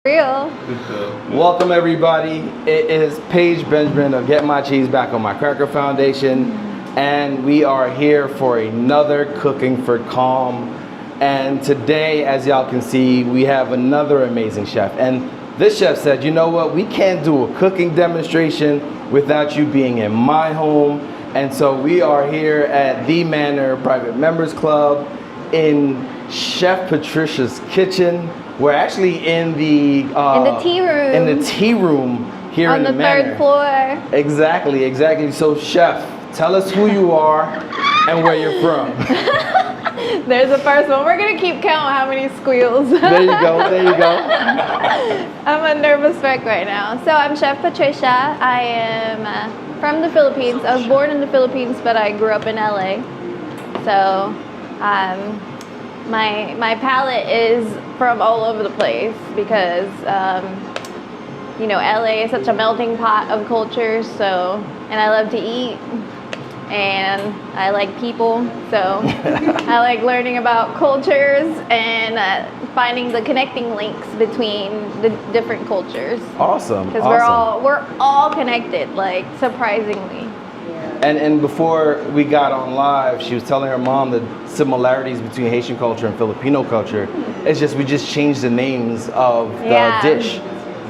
Real. Welcome everybody. It is Paige Benjamin of Get My Cheese Back on My Cracker Foundation, and we are here for another Cooking for Calm. And today, as y'all can see, we have another amazing chef. And this chef said, you know what, we can't do a cooking demonstration without you being in my home. And so we are here at Thee Manor Private Members Club in Chef Patricia's kitchen. We're actually in the tea room. In the tea room here on in the manor. third floor. Exactly. So, chef, tell us who you are and where you're from. There's the first one. We're gonna keep count how many squeals. There you go. I'm a nervous wreck right now. So I'm Chef Patricia. I am from the Philippines. I was born in the Philippines, but I grew up in LA. So my palate is from all over the place because LA is such a melting pot of cultures. So, and I love to eat, and I like people. So I like learning about cultures and finding the connecting links between the different cultures. Awesome. Because we're all connected, like surprisingly. And before we got on live, she was telling her mom the similarities between Haitian culture and Filipino culture. It's just we just changed the names of the dish.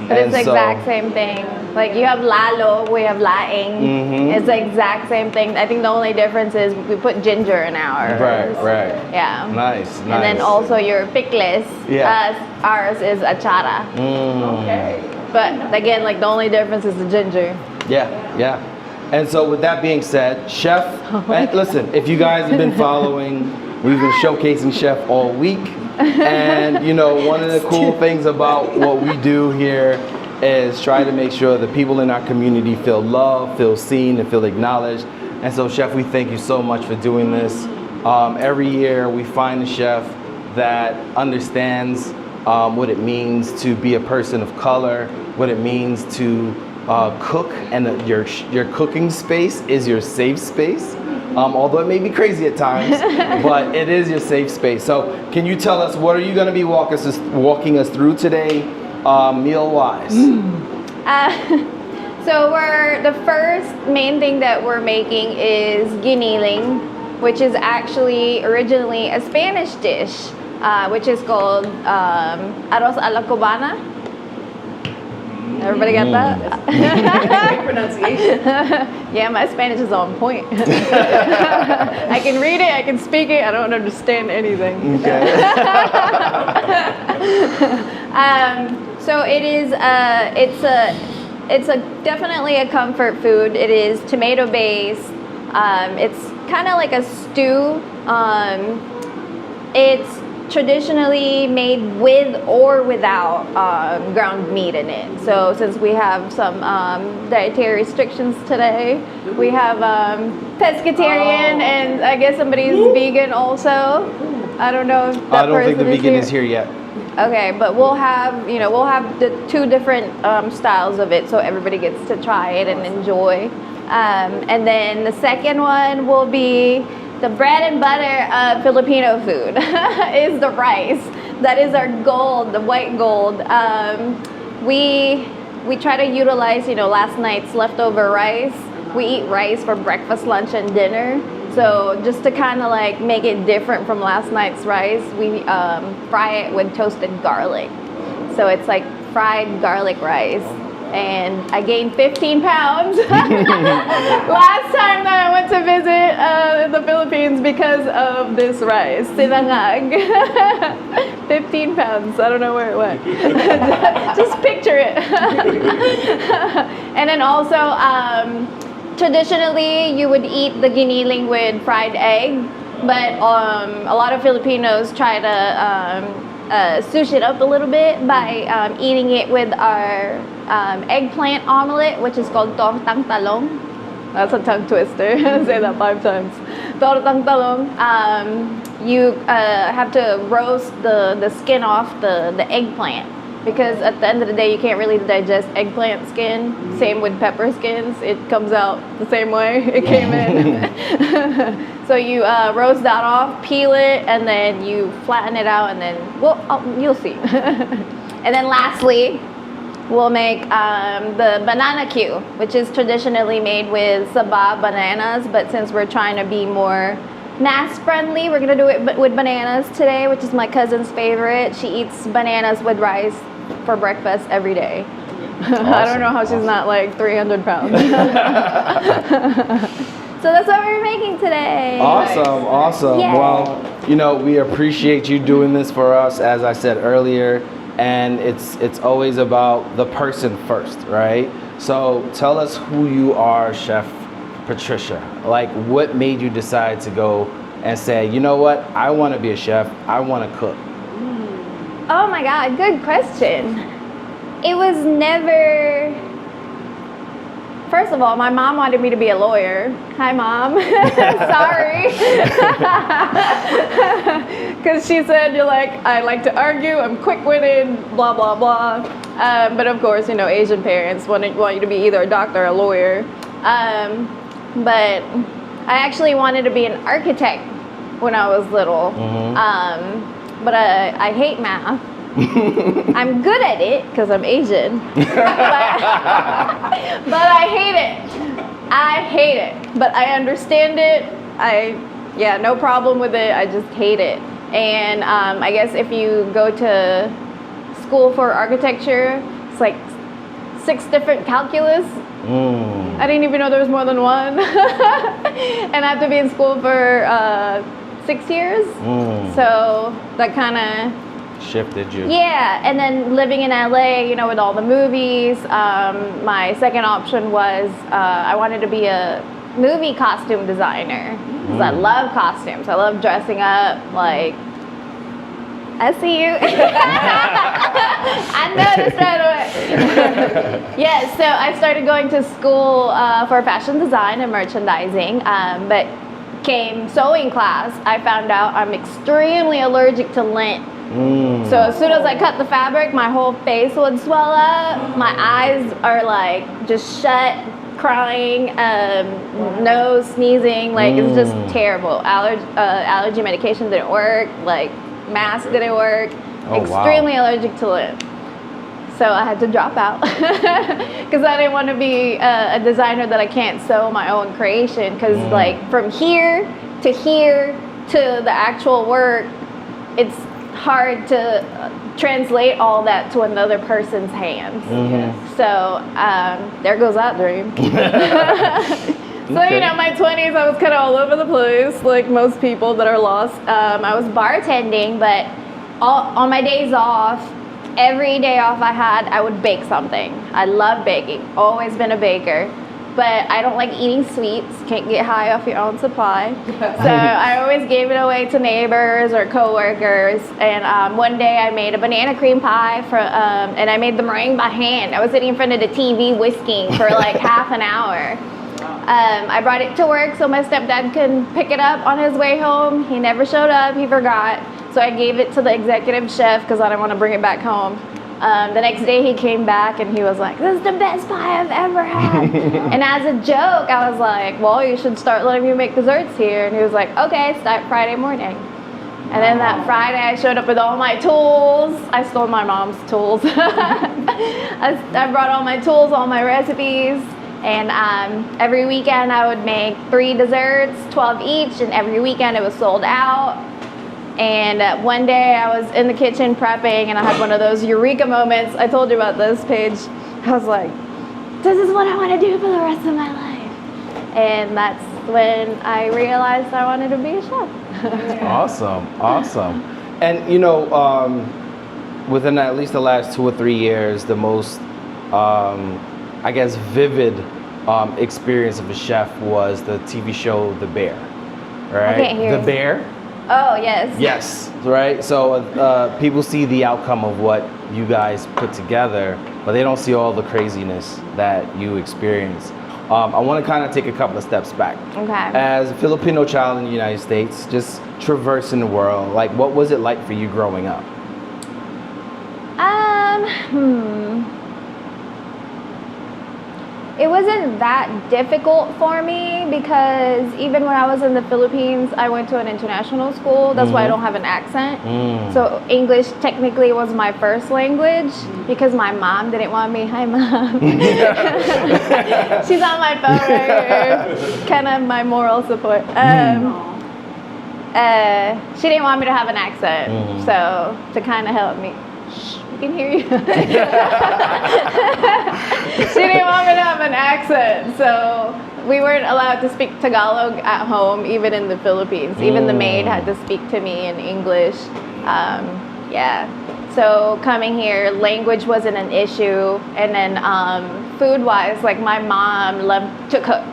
But it's the exact same thing. Like you have lalo, we have laing. Mm-hmm. It's the exact same thing. I think the only difference is we put ginger in ours. Right. Yeah. Nice. And then also your pickles. Yeah. Ours is achara. Okay. But again, like the only difference is the ginger. Yeah. And so with that being said, Chef, and listen, if you guys have been following, we've been showcasing Chef all week. And one of the cool things about what we do here is try to make sure the people in our community feel loved, feel seen, and feel acknowledged. And so Chef, we thank you so much for doing this. Every year we find a chef that understands what it means to be a person of color, what it means to cook, and your cooking space is your safe space. Although it may be crazy at times, but it is your safe space. So can you tell us, what are you going to be walking us through today, meal-wise? So the first main thing that we're making is giniling, which is actually originally a Spanish dish, which is called arroz a la cubana. Everybody got that? Great pronunciation. Yeah, my Spanish is on point. I can read it, I can speak it, I don't understand anything. Okay. So it is, it's definitely a comfort food. It is tomato based. It's kind of like a stew. It's traditionally made with or without ground meat in it. So since we have some dietary restrictions today, we have pescatarian, and I guess somebody's vegan also. I don't know if that I don't think the vegan is here yet. Okay, but we'll have the two different styles of it, so everybody gets to try it and enjoy. And then the second one will be the bread and butter of Filipino food is the rice. That is our gold, the white gold. We try to utilize, last night's leftover rice. We eat rice for breakfast, lunch, and dinner. So just to kind of like make it different from last night's rice, we fry it with toasted garlic. So it's like fried garlic rice. And I gained 15 pounds last time that I went to visit the Philippines because of this rice, sinangag. 15 pounds, I don't know where it went. Just picture it. And then also, traditionally you would eat the giniling with fried egg, but a lot of Filipinos try to sushi it up a little bit by eating it with our eggplant omelet, which is called tortang talong. That's a tongue twister. Say that 5 times. Tortang talong. You have to roast the skin off the eggplant, because at the end of the day you can't really digest eggplant skin. Same with pepper skins, it comes out the same way it came in. So you roast that off, peel it, and then you flatten it out, and then you'll see. And then lastly, we'll make the banana Q, which is traditionally made with Sabah bananas, but since we're trying to be more mass friendly, we're gonna do it with bananas today, which is my cousin's favorite. She eats bananas with rice for breakfast every day. Awesome. I don't know how she's not like 300 pounds. So that's what we're making today. Awesome. Yay. Well, we appreciate you doing this for us, as I said earlier, and it's always about the person first, right? So tell us who you are, Chef Patricia. Like, what made you decide to go and say, you know what, I want to be a chef, I want to cook? Oh my God, good question. It was never... First of all, my mom wanted me to be a lawyer. Hi, Mom. Sorry. Because she said, I like to argue, I'm quick-witted, blah, blah, blah. But of course, Asian parents want you to be either a doctor or a lawyer. But I actually wanted to be an architect when I was little. But I hate math. I'm good at it because I'm Asian, but I hate it. I hate it, but I understand it. No problem with it. I just hate it. And I guess if you go to school for architecture, it's like 6 different calculus. I didn't even know there was more than one. And I have to be in school for 6 years. So that kind of shifted you. Yeah, and then living in LA, with all the movies, my second option was I wanted to be a movie costume designer because I love costumes. I love dressing up. Like, I see you. I noticed right away. Yeah, so I started going to school for fashion design and merchandising, but came sewing class, I found out I'm extremely allergic to lint. So as soon as I cut the fabric, my whole face would swell up. My eyes are like just shut, crying, nose, sneezing. Like it's just terrible. Allergy medication didn't work. Like mask didn't work. Extremely allergic to lint. So I had to drop out because I didn't want to be a designer that I can't sew my own creation. Because like from here to the actual work, it's hard to translate all that to another person's hands. So there goes that dream. So my 20s, I was kind of all over the place, like most people that are lost. I was bartending, but on my days off, every day off I had, I would bake something. I love baking, always been a baker. But I don't like eating sweets. Can't get high off your own supply. So I always gave it away to neighbors or coworkers. And one day I made a banana cream pie and I made the meringue by hand. I was sitting in front of the TV whisking for like half an hour. I brought it to work so my stepdad could pick it up on his way home. He never showed up. He forgot. So I gave it to the executive chef because I didn't want to bring it back home. The next day he came back and he was like, "This is the best pie I've ever had." And as a joke, I was like, "Well, you should start letting me make desserts here." And he was like, "Okay, start Friday morning." And then that Friday I showed up with all my tools. I stole my mom's tools. I brought all my tools, all my recipes. And every weekend I would make 3 desserts, 12 each. And every weekend it was sold out. And one day I was in the kitchen prepping and I had one of those eureka moments. I told you about this, Paige. I was like, this is what I want to do for the rest of my life. And that's when I realized I wanted to be a chef. Awesome. And within at least the last 2 or 3 years, the most, vivid experience of a chef was the TV show The Bear, right? I can't hear The Bear? Oh, yes. Yes, right? So people see the outcome of what you guys put together, but they don't see all the craziness that you experience. I want to kind of take a couple of steps back. Okay. As a Filipino child in the United States, just traversing the world, like what was it like for you growing up? It wasn't that difficult for me because even when I was in the Philippines, I went to an international school. That's why I don't have an accent. So English technically was my first language because my mom didn't want me. Hi, Mom. She's on my phone right here. Kind of my moral support. She didn't want me to have an accent. So to kind of help me. I can hear you. She didn't want me to have an accent, so we weren't allowed to speak Tagalog at home, even in the Philippines. Even the maid had to speak to me in English. Yeah. So coming here, language wasn't an issue, and then food-wise, like my mom loved to cook.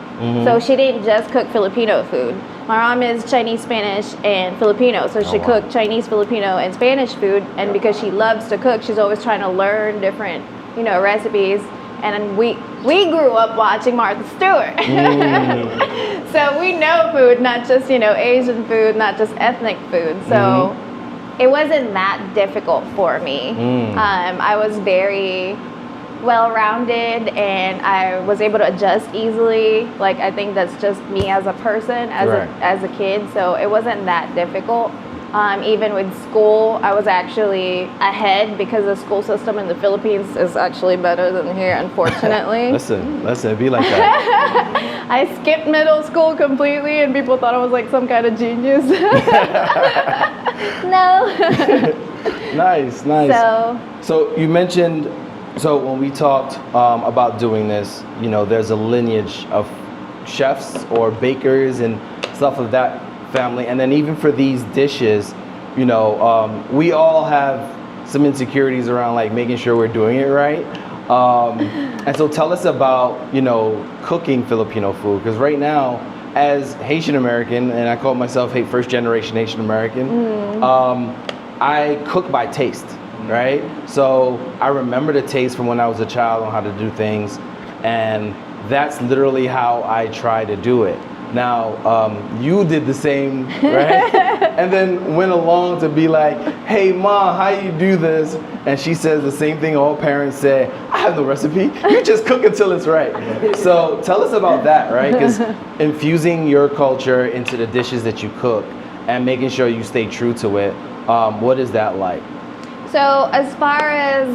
So she didn't just cook Filipino food. My mom is Chinese, Spanish, and Filipino, so she cooked Chinese, Filipino, and Spanish food. And because she loves to cook, she's always trying to learn different, recipes. And we grew up watching Martha Stewart, so we know food, not just Asian food, not just ethnic food. So it wasn't that difficult for me. I was very well-rounded and I was able to adjust easily. Like I think that's just me as a person, as a kid. So it wasn't that difficult. Even with school, I was actually ahead because the school system in the Philippines is actually better than here, unfortunately. Listen, it'd be like that. I skipped middle school completely and people thought I was like some kind of genius. No. Nice. So you mentioned, when we talked about doing this, there's a lineage of chefs or bakers and stuff of that family, and then even for these dishes, we all have some insecurities around like making sure we're doing it right. And so tell us about, cooking Filipino food, because right now, as Haitian American, and I call myself first generation Haitian American, I cook by taste. Right? So I remember the taste from when I was a child on how to do things, and that's literally how I try to do it. Now, you did the same, right? And then went along to be like, hey, Ma, how you do this? And she says the same thing all parents say, I have the recipe. You just cook until it's right. So tell us about that, right? Because infusing your culture into the dishes that you cook and making sure you stay true to it, what is that like? So as far as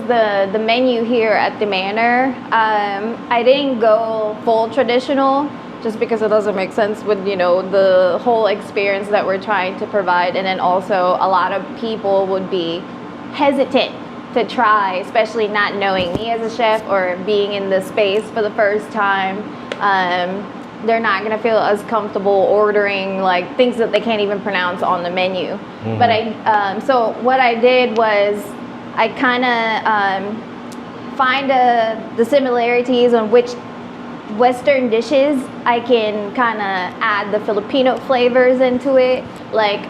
the menu here at Thee Manor, I didn't go full traditional just because it doesn't make sense with, the whole experience that we're trying to provide. And then also a lot of people would be hesitant to try, especially not knowing me as a chef or being in the space for the first time. They're not going to feel as comfortable ordering like things that they can't even pronounce on the menu. But so what I did was I kind of find the similarities on which Western dishes I can kind of add the Filipino flavors into it. Like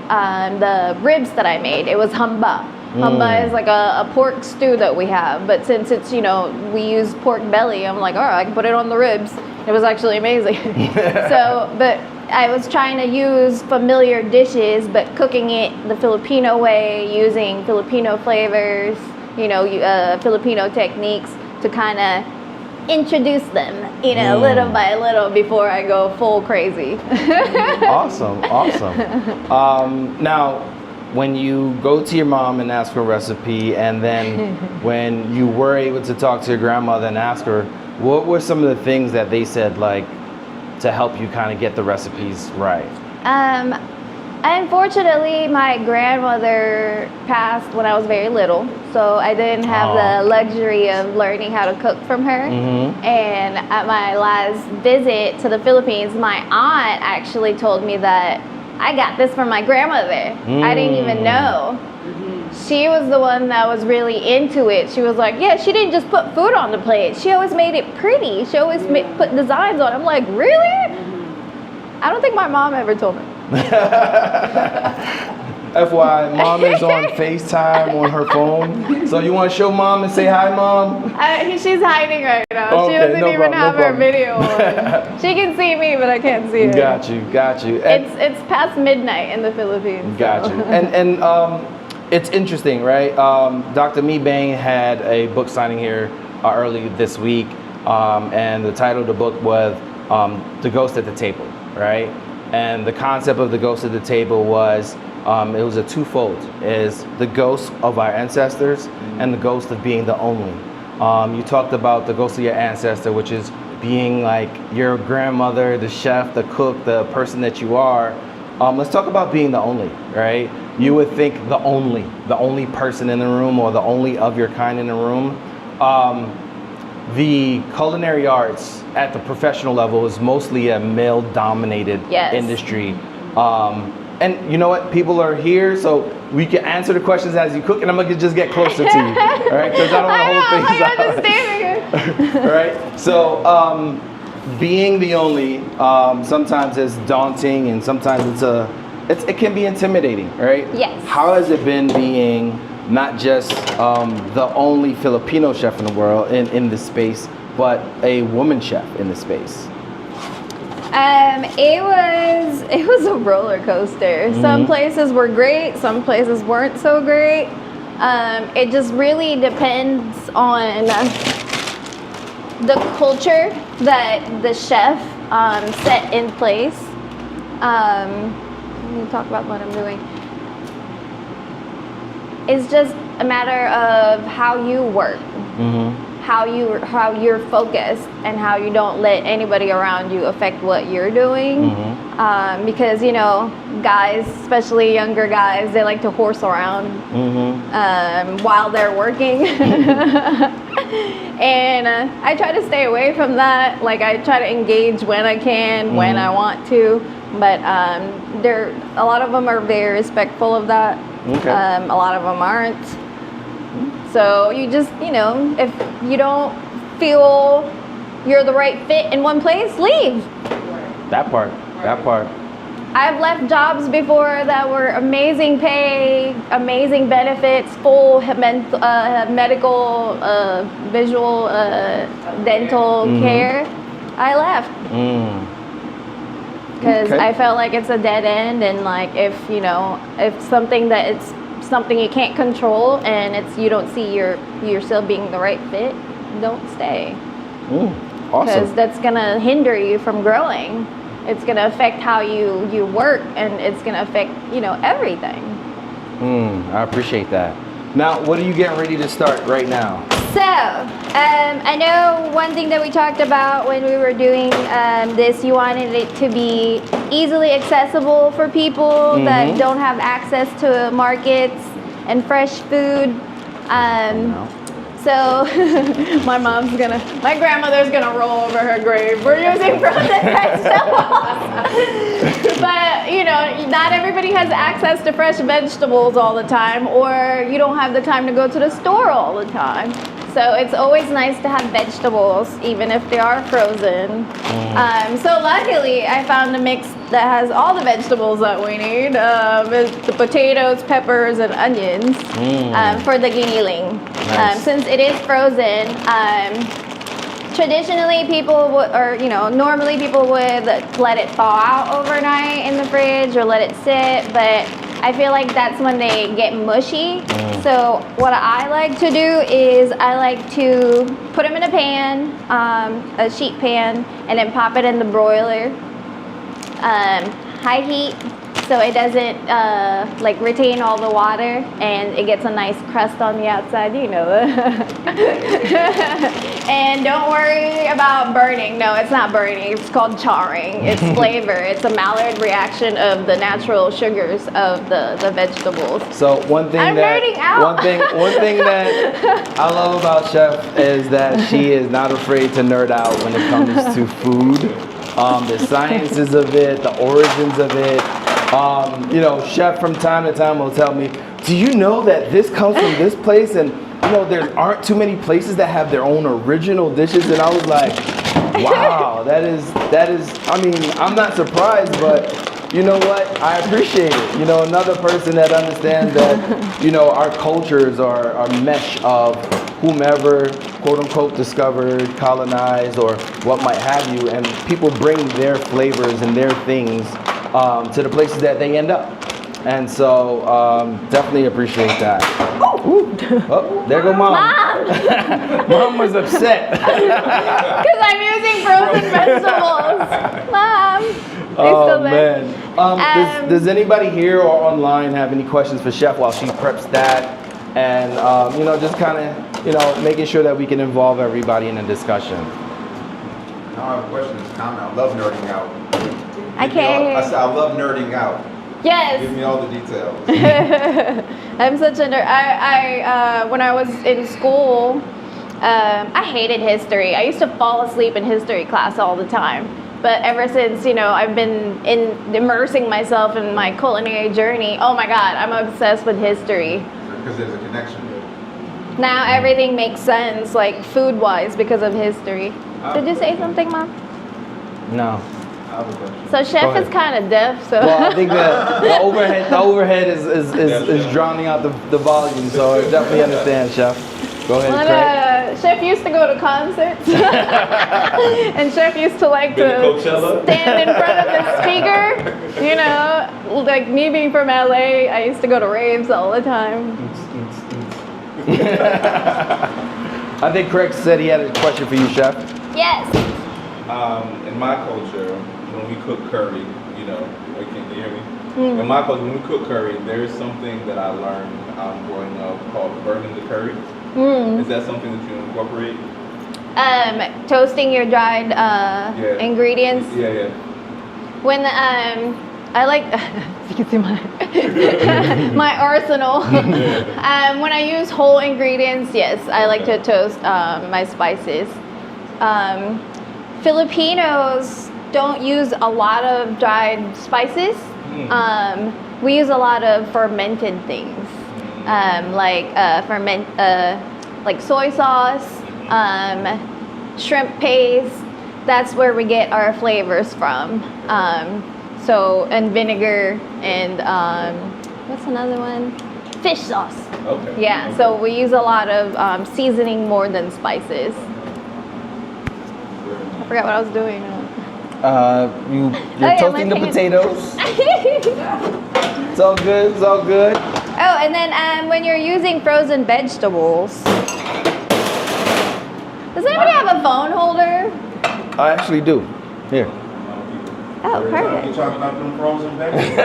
the ribs that I made, it was hamba. Hamba is like a pork stew that we have, but since it's, we use pork belly, I'm like, all right, I can put it on the ribs. It was actually amazing. But I was trying to use familiar dishes, but cooking it the Filipino way, using Filipino flavors, Filipino techniques to kind of introduce them, little by little before I go full crazy. Awesome. Now, when you go to your mom and ask for a recipe, and then when you were able to talk to your grandmother and ask her, what were some of the things that they said, like, to help you kind of get the recipes right? Unfortunately, my grandmother passed when I was very little, so I didn't have the luxury of learning how to cook from her. And at my last visit to the Philippines, my aunt actually told me that I got this from my grandmother. I didn't even know. She was the one that was really into it. She was like, yeah, she didn't just put food on the plate. She always made it pretty. She always put designs on it. I'm like, really? I don't think my mom ever told me. FYI, mom is on FaceTime on her phone. So you want to show mom and say hi, mom? She's hiding right now. Okay, she doesn't no even problem, have no her problem. video on. She can see me, but I can't see her. Got you. It's past midnight in the Philippines. Got you. And it's interesting, right? Dr. Mi Bang had a book signing here early this week, and the title of the book was The Ghost at the Table, right? And the concept of the ghost at the table was, it was a twofold, is the ghost of our ancestors and the ghost of being the only. You talked about the ghost of your ancestor, which is being like your grandmother, the chef, the cook, the person that you are. Let's talk about being the only, right? You would think the only person in the room or the only of your kind in the room. The culinary arts at the professional level is mostly a male-dominated industry. And you know what? People are here, so we can answer the questions as you cook, and I'm gonna just get closer to you, all right? Because I don't want to hold things out. All right. So being the only sometimes is daunting, and sometimes it can be intimidating, right? Yes. How has it been being not just the only Filipino chef in the world in this space, but a woman chef in the space? It was a roller coaster. Some places were great, some places weren't so great. It just really depends on the culture that the chef set in place. Let me talk about what I'm doing. It's just a matter of how you work, how you're focused, and how you don't let anybody around you affect what you're doing. Because guys, especially younger guys, they like to horse around while they're working. And I try to stay away from that. Like, I try to engage when I can, when I want to. But a lot of them are very respectful of that. Okay. A lot of them aren't. So you just, if you don't feel you're the right fit in one place, leave. That part. I've left jobs before that were amazing pay, amazing benefits, full medical, visual, dental care. I left. Because I felt like it's a dead end, and like if something you can't control and you don't see yourself being the right fit, don't stay. Awesome. Because that's gonna hinder you from growing. It's gonna affect how you work, and it's gonna affect everything. I appreciate that. Now, what are you getting ready to start right now? So, I know one thing that we talked about when we were doing this, you wanted it to be easily accessible for people that don't have access to markets and fresh food. So, my grandmother's gonna roll over her grave. We're using frozen vegetables. But, not everybody has access to fresh vegetables all the time, or you don't have the time to go to the store all the time. So it's always nice to have vegetables, even if they are frozen. So luckily, I found a mix that has all the vegetables that we need. The potatoes, peppers, and onions for the giniling. Nice. Since it is frozen, traditionally normally people would let it thaw out overnight in the fridge or let it sit, but I feel like that's when they get mushy. So what I like to do is I like to put them in a pan, a sheet pan, and then pop it in the broiler. High heat, so it doesn't retain all the water, and it gets a nice crust on the outside, And don't worry about burning. No, it's not burning. It's called charring. It's flavor. It's a Maillard reaction of the natural sugars of the vegetables. So one thing that I love about Chef is that she is not afraid to nerd out when it comes to food. The sciences of it, the origins of it. Chef from time to time will tell me, do you know that this comes from this place? And there aren't too many places that have their own original dishes. And I was like, wow, that is, I mean, I'm not surprised, but you know what? I appreciate it. Another person that understands that, our cultures are a mesh of whomever, quote unquote, discovered, colonized, or what might have you. And people bring their flavors and their things to the places that they end up. And so definitely appreciate that. Ooh. Oh, there go Mom. Mom was upset. Because I'm using frozen vegetables. Mom. They Oh still there? man. Does anybody here or online have any questions for Chef while she preps that? And just kind of making sure that we can involve everybody in the discussion. I have a question. It's comment. I love nerding out. I can't. I said I love nerding out. Yes. Give me all the details. I'm such a nerd. When I was in school, I hated history. I used to fall asleep in history class all the time. But ever since, I've been immersing myself in my culinary journey, oh my God, I'm obsessed with history. Because there's a connection. Now everything makes sense, like food-wise, because of history. Did you say something, Mom? No. I have a question. So Go Chef ahead. is kind of deaf, so. Well, I think the overhead is drowning out the volume, so I definitely understand, Chef. Go ahead, Craig. Chef used to go to concerts, and Chef used to like to stand in front of the speaker. Like me being from LA, I used to go to raves all the time. I think Craig said he had a question for you, Chef. Yes. In my culture, when we cook curry, wait, can you hear me? In my culture, when we cook curry, there is something that I learned growing up called burning the curry. Is that something that you incorporate? Toasting your dried ingredients. Yeah. When I like, you can see my arsenal. When I use whole ingredients, yes, I like to toast my spices. Filipinos don't use a lot of dried spices. We use a lot of fermented things, like soy sauce, shrimp paste. That's where we get our flavors from. And vinegar and what's another one? Fish sauce. Okay. Yeah. Okay. So we use a lot of seasoning more than spices. I forgot what I was doing. You're toasting the potatoes. It's all good. It's all good. Oh, and then when you're using frozen vegetables, does anybody have a phone holder? I actually do. Here. Oh, You perfect. talking about them frozen vegetables?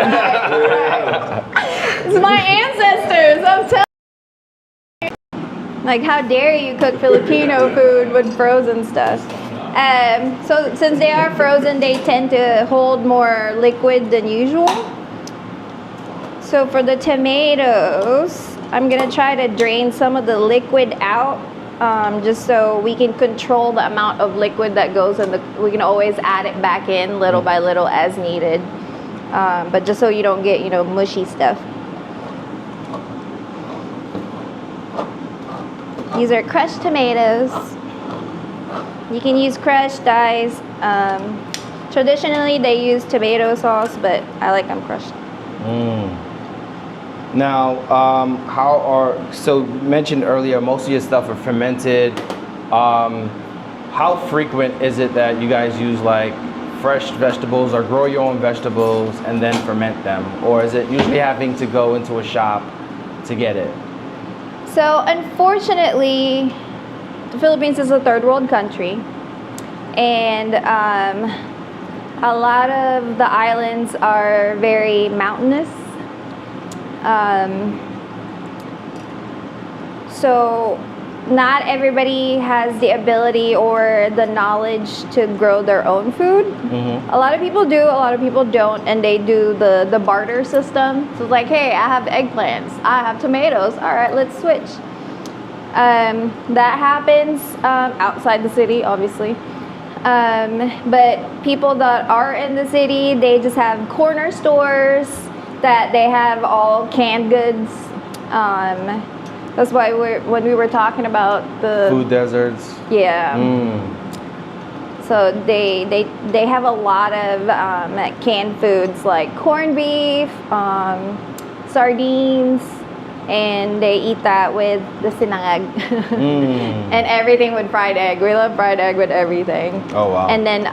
It's my ancestors. I'm telling you. Like, how dare you cook Filipino food with frozen stuff? So since they are frozen, they tend to hold more liquid than usual. So for the tomatoes, I'm gonna try to drain some of the liquid out, just so we can control the amount of liquid that goes in we can always add it back in little by little as needed. But just so you don't get, mushy stuff. These are crushed tomatoes. You can use crushed, diced. Traditionally, they use tomato sauce, but I like them crushed. Now, so you mentioned earlier, most of your stuff are fermented. How frequent is it that you guys use like fresh vegetables or grow your own vegetables and then ferment them? Or is it usually having to go into a shop to get it? So unfortunately, the Philippines is a third world country, and a lot of the islands are very mountainous. So not everybody has the ability or the knowledge to grow their own food. A lot of people do, a lot of people don't, and they do the barter system. So it's like, hey, I have eggplants, I have tomatoes, all right, let's switch. That happens outside the city, obviously. But people that are in the city, they just have corner stores that they have all canned goods. That's why when we were talking about the Food deserts. yeah. So they have a lot of canned foods like corned beef, sardines, and they eat that with the sinangag. And everything with fried egg. We love fried egg with everything. Oh wow. And then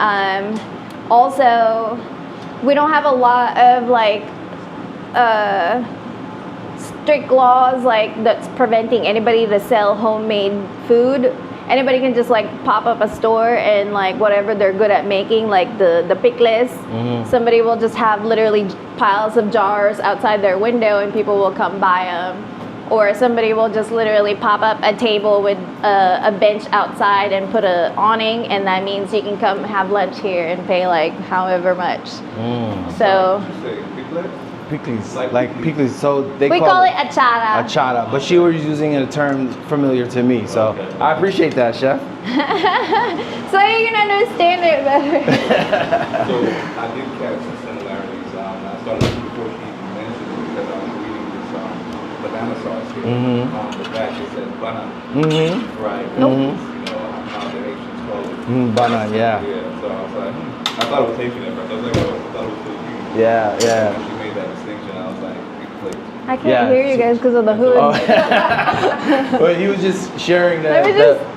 also we don't have a lot of like strict laws like that's preventing anybody to sell homemade food. Anybody can just like pop up a store and like whatever they're good at making, like the pickles. Somebody will just have literally piles of jars outside their window and people will come buy them. Or somebody will just literally pop up a table with a bench outside and put a awning, and that means you can come have lunch here and pay like however much. So What you say? Pickles? Pickles, Like like pickles. pickles. So they we call it achara. achara, but she was using a term familiar to me. So Okay. I appreciate that, chef. So you can understand it better. So I did catch some similarities. I started looking before she even mentioned it because I was reading this banana sauce here. On the back it says bana. Right. Nope. You know how the Haitians call it. Bana, yeah. Yeah. So I was like, I thought it was Haitian at first. I was like, oh, I thought it was Filipino. Yeah, When yeah. she made that distinction, I was like, it clicked. I can't Yeah. hear you guys because of the hood. Oh. Well, he was just sharing that.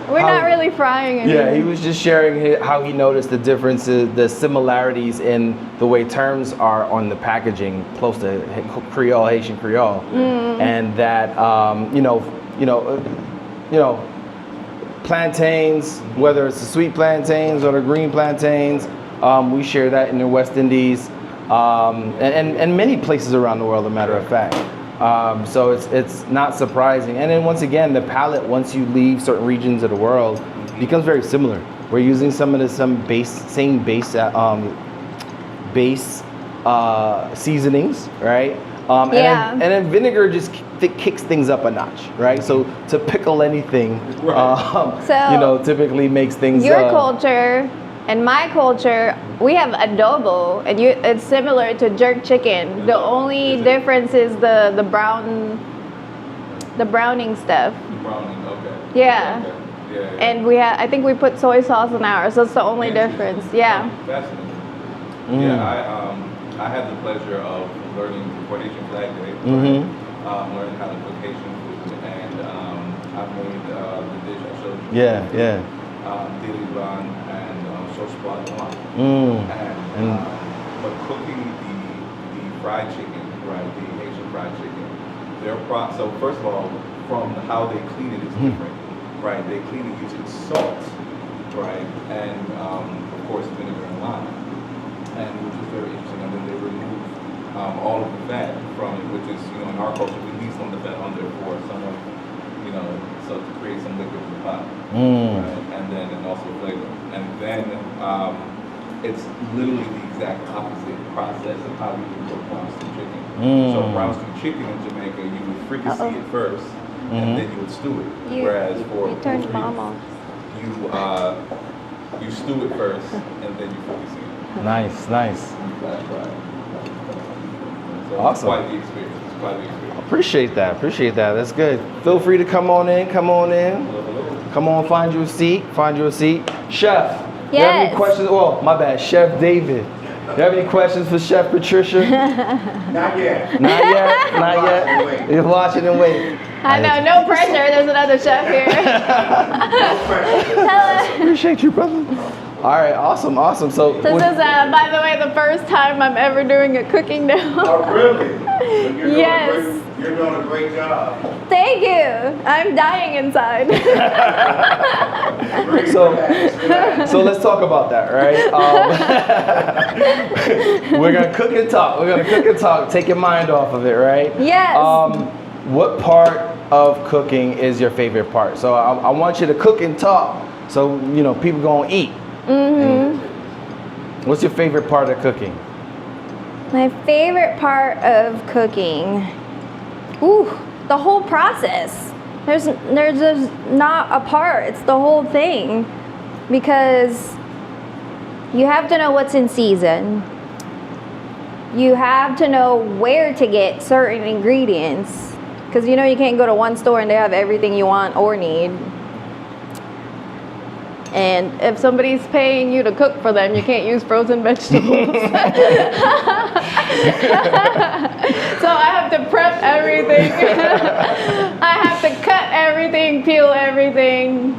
We're not really frying it. Yeah, he was just sharing how he noticed the differences, the similarities in the way terms are on the packaging, close to Creole, Haitian Creole, and that plantains, whether it's the sweet plantains or the green plantains, we share that in the West Indies, and many places around the world, as a matter of fact. So it's not surprising. And then once again, the palate, once you leave certain regions of the world, becomes very similar. We're using some of the same base seasonings, right? Yeah. And then vinegar just kicks things up a notch, right? So to pickle anything, typically makes things. Your culture and my culture, we have adobo, and it's similar to jerk chicken. The only difference is the browning stuff. Browning, okay. Yeah. Okay. Yeah. And I think we put soy sauce in ours. That's the only difference. Yeah. Fascinating. Yeah, I had the pleasure of learning before Haitian Flag Day, learning how to cook Haitian food, and I made the dish I showed you. Yeah. Dili blanc and sauce blanc. But cooking the fried chicken, right, the Haitian fried chicken, so first of all, from how they clean it is different, right? They clean it using salt, right, and of course vinegar and lime, and which is very interesting. And then they remove all of the fat from it, which is, in our culture, we leave some of the fat on there for someone, so to create some liquid in the pot, right? And also flavor. And then it's literally the exact opposite process of how we would cook brown stew chicken. So brown stew chicken in Jamaica, you would fricassee it first, and then you would stew it. Whereas for you turned mom off. you stew it first, and then you fricassee it. Nice. That's right. So Awesome. Quite the experience. Appreciate that. That's good. Feel free to come on in. Hello. Come on, find you a seat. Chef, you have any Yes. questions? Well, my bad, Chef David. You have any questions for Chef Patricia? Not yet. Not yet. You're watching and waiting. I know, no pressure. There's another chef here. Appreciate you, brother. All right, awesome. So, This is, by the way, the first time I'm ever doing a cooking demo. Oh, really? Yes. You're doing a great job. Thank you. I'm dying inside. so let's talk about that, right? We're gonna cook and talk. Take your mind off of it, right? Yes. What part of cooking is your favorite part? So I want you to cook and talk, so people gonna eat. What's your favorite part of cooking? My favorite part of cooking, the whole process. There's just not a part, it's the whole thing. Because you have to know what's in season. You have to know where to get certain ingredients. Because you can't go to one store and they have everything you want or need. And if somebody's paying you to cook for them, you can't use frozen vegetables. So I have to prep everything. I have to cut everything, peel everything.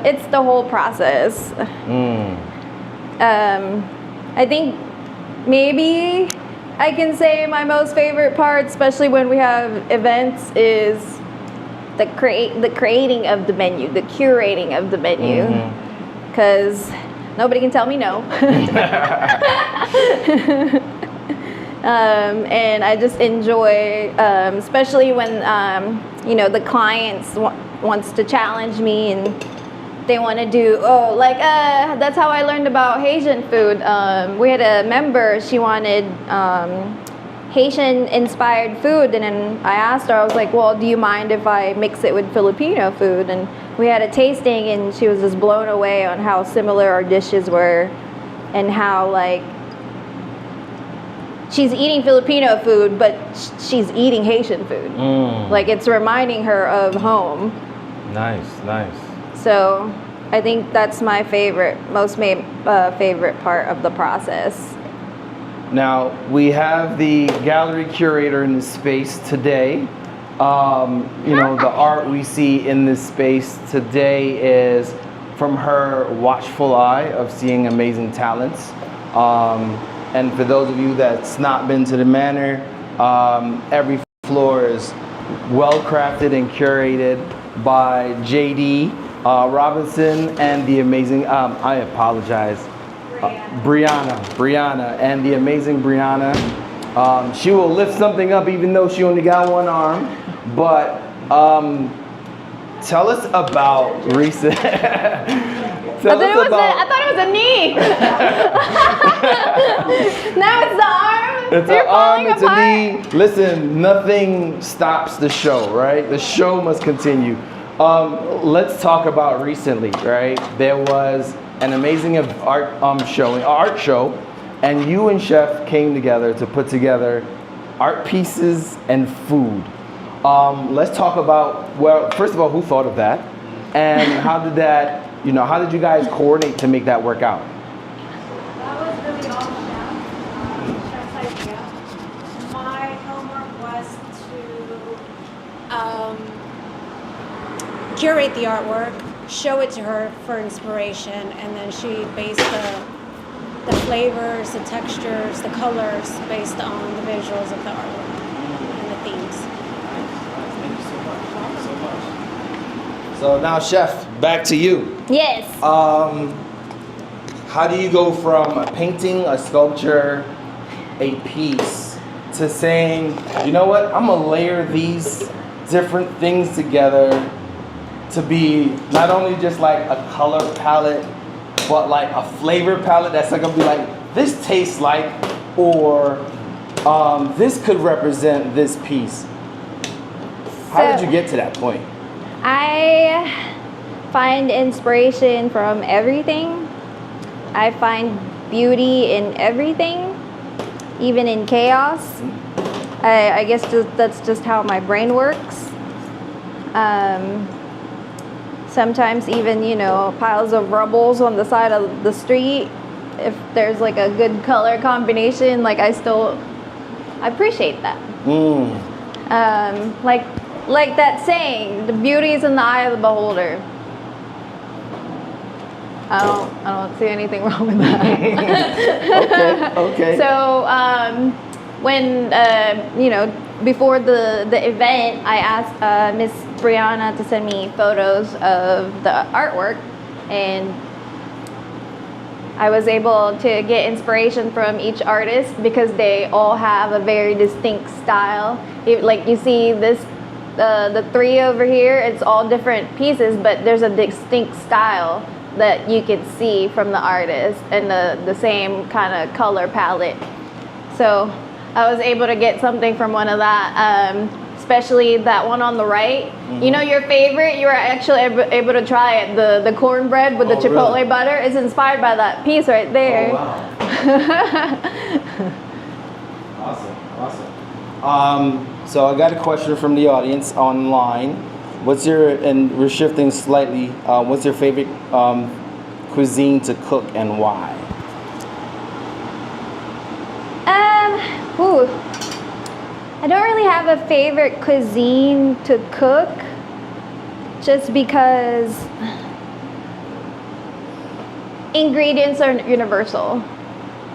It's the whole process. I think maybe I can say my most favorite part, especially when we have events, is the creating of the menu, the curating of the menu, because nobody can tell me no. And I just enjoy, especially when the clients wants to challenge me and they want to do that's how I learned about Haitian food. We had a member, she wanted Haitian inspired food, and then I asked her, I was like, well, do you mind if I mix it with Filipino food? And we had a tasting and she was just blown away on how similar our dishes were and how like she's eating Filipino food but she's eating Haitian food. Like it's reminding her of home. Nice. So I think that's my favorite part of the process. Now, we have the gallery curator in this space today. The art we see in this space today is from her watchful eye of seeing amazing talents. And for those of you that's not been to the Manor, every floor is well crafted and curated by JD Robinson and the amazing, I apologize, Brianna, and the amazing Brianna. She will lift something up even though she only got one arm, but tell us about recent. I thought it was a knee. Now it's the arm. It's an arm, it's a knee. Listen, nothing stops the show, right? The show must continue. Let's talk about recently, right? There was an amazing art show, and you and Chef came together to put together art pieces and food. Let's talk about, well, first of all, who thought of that? And how did you guys coordinate to make that work out? That was really all Chef's idea. My homework was to curate the artwork, show it to her for inspiration, and then she based the flavors, the textures, the colors based on the visuals of the artwork and the themes. Thank you so much. So now, Chef, back to you. Yes. How do you go from painting a sculpture, a piece, to saying, you know what, I'm gonna layer these different things together to be not only just like a color palette, but like a flavor palette that's like gonna be like, this tastes like, or this could represent this piece. How did you get to that point? I find inspiration from everything. I find beauty in everything, even in chaos. I guess that's just how my brain works. Sometimes even, piles of rubbles on the side of the street, if there's like a good color combination, like I appreciate that. Like that saying, the beauty is in the eye of the beholder. I don't see anything wrong with that. Okay. So when before the event, I asked Miss Brianna to send me photos of the artwork, and I was able to get inspiration from each artist because they all have a very distinct style. Like you see this, the three over here, it's all different pieces, but there's a distinct style that you can see from the artist and the same kind of color palette. So I was able to get something from one of that, especially that one on the right. Mm-hmm. You know your favorite, you were actually able to try it, the cornbread with the chipotle really? Butter. It's inspired by that piece right there. Oh, wow. Awesome. So I got a question from the audience online. And we're shifting slightly, what's your favorite cuisine to cook and why? I don't really have a favorite cuisine to cook, just because ingredients are universal.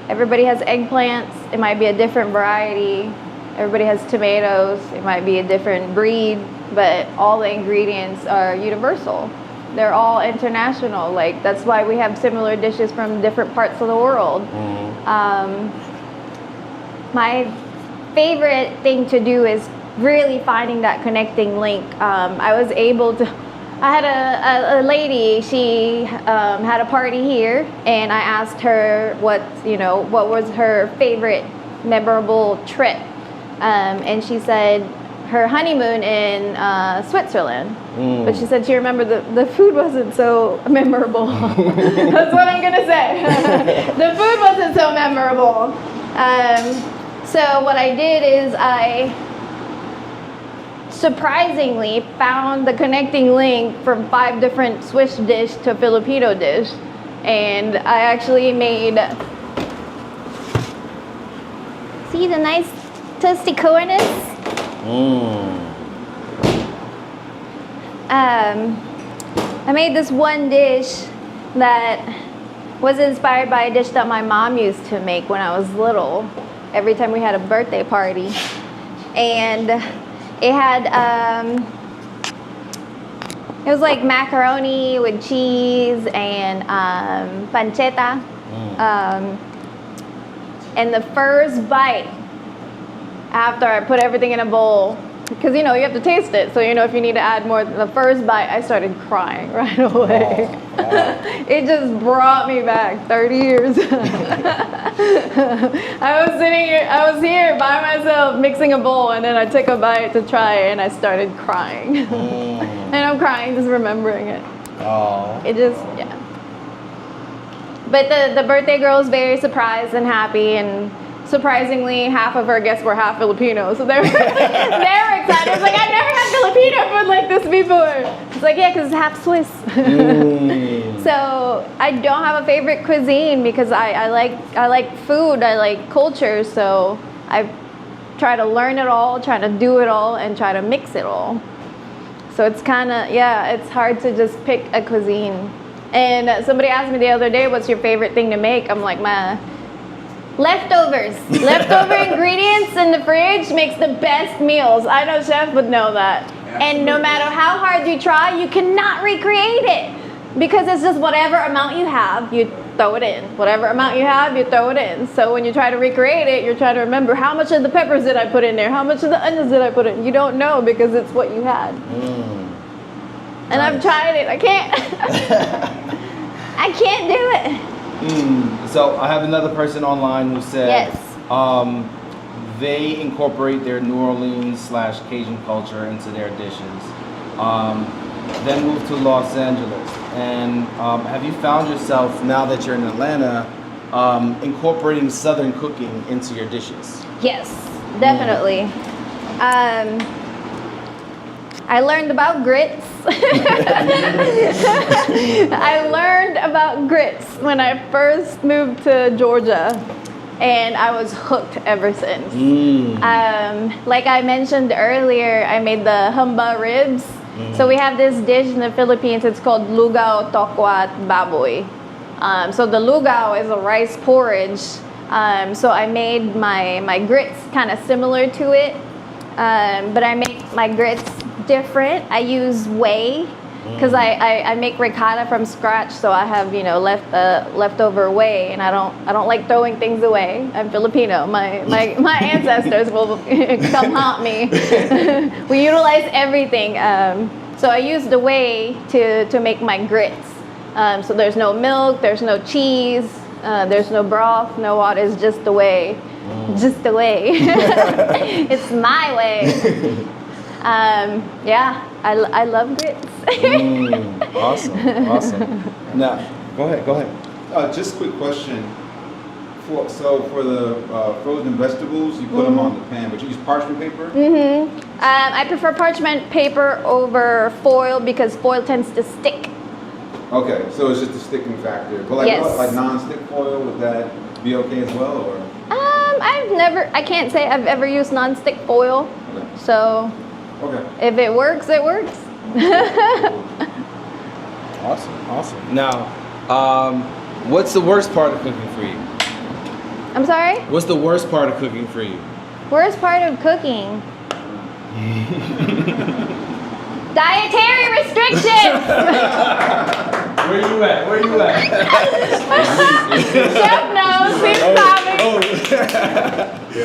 Everybody has eggplants. It might be a different variety. Everybody has tomatoes. It might be a different breed, but all the ingredients are universal. They're all international. Like, that's why we have similar dishes from different parts of the world. My favorite thing to do is really finding that connecting link. I was able to, I had a lady, she had a party here, and I asked her what was her favorite memorable trip. And she said her honeymoon in Switzerland. But she said she remembered the food wasn't so memorable. That's what I'm gonna say. The food wasn't so memorable. So what I did is I surprisingly found the connecting link from 5 different Swiss dish to Filipino dish. And I actually made, see the nice toasty corners? I made this one dish that was inspired by a dish that my mom used to make when I was little, every time we had a birthday party. And it had, it was like macaroni with cheese and pancetta. And the first bite, after I put everything in a bowl, because you have to taste it, so if you need to add more. The first bite, I started crying right away. It just brought me back 30 years. I was here by myself mixing a bowl, and then I took a bite to try it, and I started crying. And I'm crying just remembering it. It just, yeah. But the birthday girl was very surprised and happy, and surprisingly, half of her guests were half Filipino, so they were excited. It's like, I've never had Filipino food like this before. It's like, yeah, because it's half Swiss. So I don't have a favorite cuisine because I like food, I like culture, so I try to learn it all, try to do it all, and try to mix it all. So it's kind of, it's hard to just pick a cuisine. And somebody asked me the other day, what's your favorite thing to make? I'm like, leftovers. Leftover ingredients in the fridge makes the best meals. I know chef would know that. And no matter how hard you try, you cannot recreate it. Because it's just whatever amount you have, you throw it in. Whatever amount you have, you throw it in. So when you try to recreate it, you're trying to remember how much of the peppers did I put in there? How much of the onions did I put in? You don't know because it's what you had. And I've tried it. I can't. I can't do it. So I have another person online who said Yes. They incorporate their New Orleans / Cajun culture into their dishes. Then moved to Los Angeles. And have you found yourself, now that you're in Atlanta, incorporating Southern cooking into your dishes? Yes, definitely. I learned about grits. I learned about grits when I first moved to Georgia, and I was hooked ever since. Like I mentioned earlier, I made the humba ribs. So we have this dish in the Philippines, it's called lugaw tokwat baboy. So the lugaw is a rice porridge. So I made my grits kind of similar to it, but I make my grits different. I use whey because I make ricotta from scratch, so I have leftover whey, and I don't like throwing things away. I'm Filipino. My ancestors will come haunt me. We utilize everything. So I use the whey to make my grits. So there's no milk, there's no cheese, there's no broth, no water. It's just the whey. Just the way. It's my way. I love grits. Awesome. Now, go ahead. Just a quick question. For the frozen vegetables, you put them on the pan, but you use parchment paper? I prefer parchment paper over foil because foil tends to stick. Okay, so it's just a sticking factor. But like, Yes. like non-stick foil, would that be okay as well, or? I can't say I've ever used non-stick foil. Okay. So Okay. if it works, it works. Awesome. Now, what's the worst part of cooking for you? I'm sorry? What's the worst part of cooking for you? Worst part of cooking? Dietary restrictions! Where you at? Chef knows he's coming.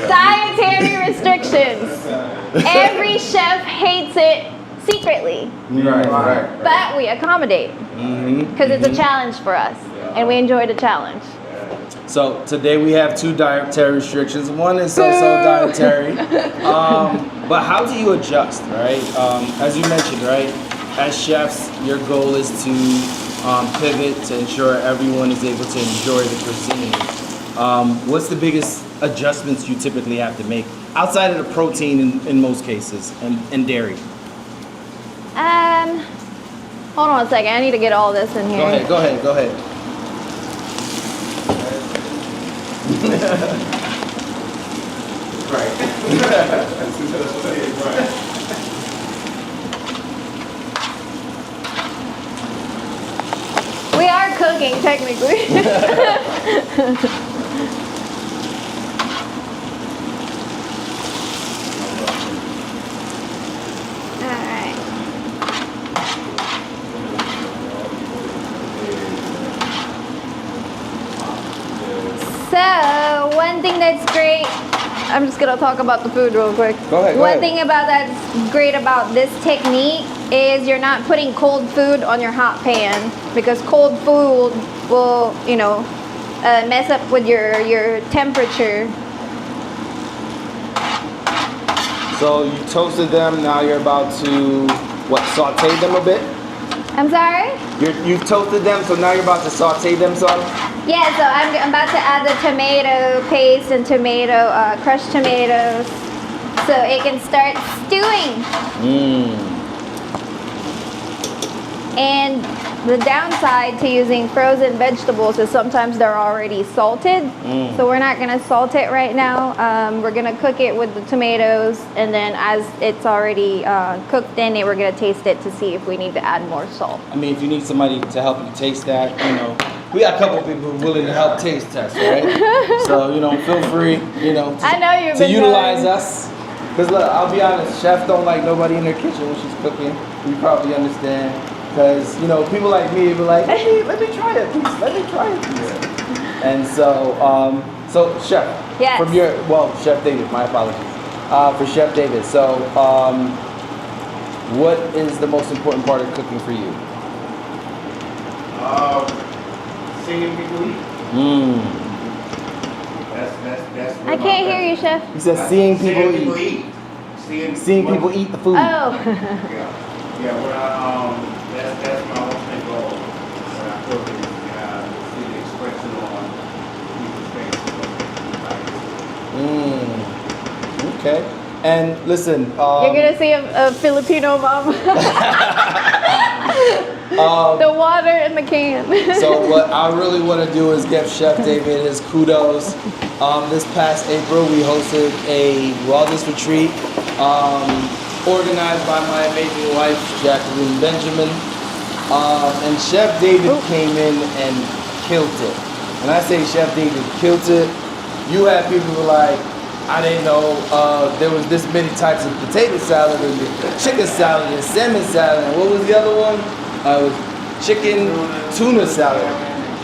Dietary restrictions. Every chef hates it secretly, Right. but we accommodate because it's a challenge for us, and we enjoy the challenge. So today we have 2 dietary restrictions. One is so-so dietary. But how do you adjust, right? As you mentioned, right? As chefs, your goal is to pivot to ensure everyone is able to enjoy the cuisine. What's the biggest adjustments you typically have to make outside of the protein in most cases and dairy? Hold on a second. I need to get all this in here. Go ahead. We are cooking technically. Alright. So, one thing that's great, I'm just gonna talk about the food real quick. Go ahead. One thing about that's great about this technique is you're not putting cold food on your hot pan, because cold food will, mess up with your temperature. So you toasted them. Now you're about to saute them a bit. I'm sorry? You've toasted them, so now you're about to saute them some. Yeah, so I'm about to add the tomato paste and crushed tomatoes, so it can start stewing. And the downside to using frozen vegetables is sometimes they're already salted. So we're not gonna salt it right now. We're gonna cook it with the tomatoes, and then as it's already cooked in it, we're gonna taste it to see if we need to add more salt. I mean, if you need somebody to help you taste that, we got a couple of people willing to help taste test, right? So, feel free, I know you've to been utilize doing. us. Because look, I'll be honest, chefs don't like nobody in their kitchen when she's cooking. We probably understand. Because, people like me be like, hey, let me try it, please. Let me try it, please. And so, Chef. Yes. Chef David, my apologies. For Chef David, so, what is the most important part of cooking for you? Seeing people eat. That's I can't hear you, Chef. He says seeing people eat. Seeing people eat the food. Oh. Yeah. That's my ultimate goal when I cook it. See the expression on people's faces. Okay. And listen, You're gonna see a Filipino mom. The water in the can. So what I really want to do is give Chef David his kudos. This past April, we hosted a wellness retreat organized by my amazing wife, Jacqueline Benjamin. And Chef David came in and killed it. When I say Chef David killed it, you had people who were like, I didn't know there was this many types of potato salad and chicken salad and salmon salad. And what was the other one? It was chicken tuna salad.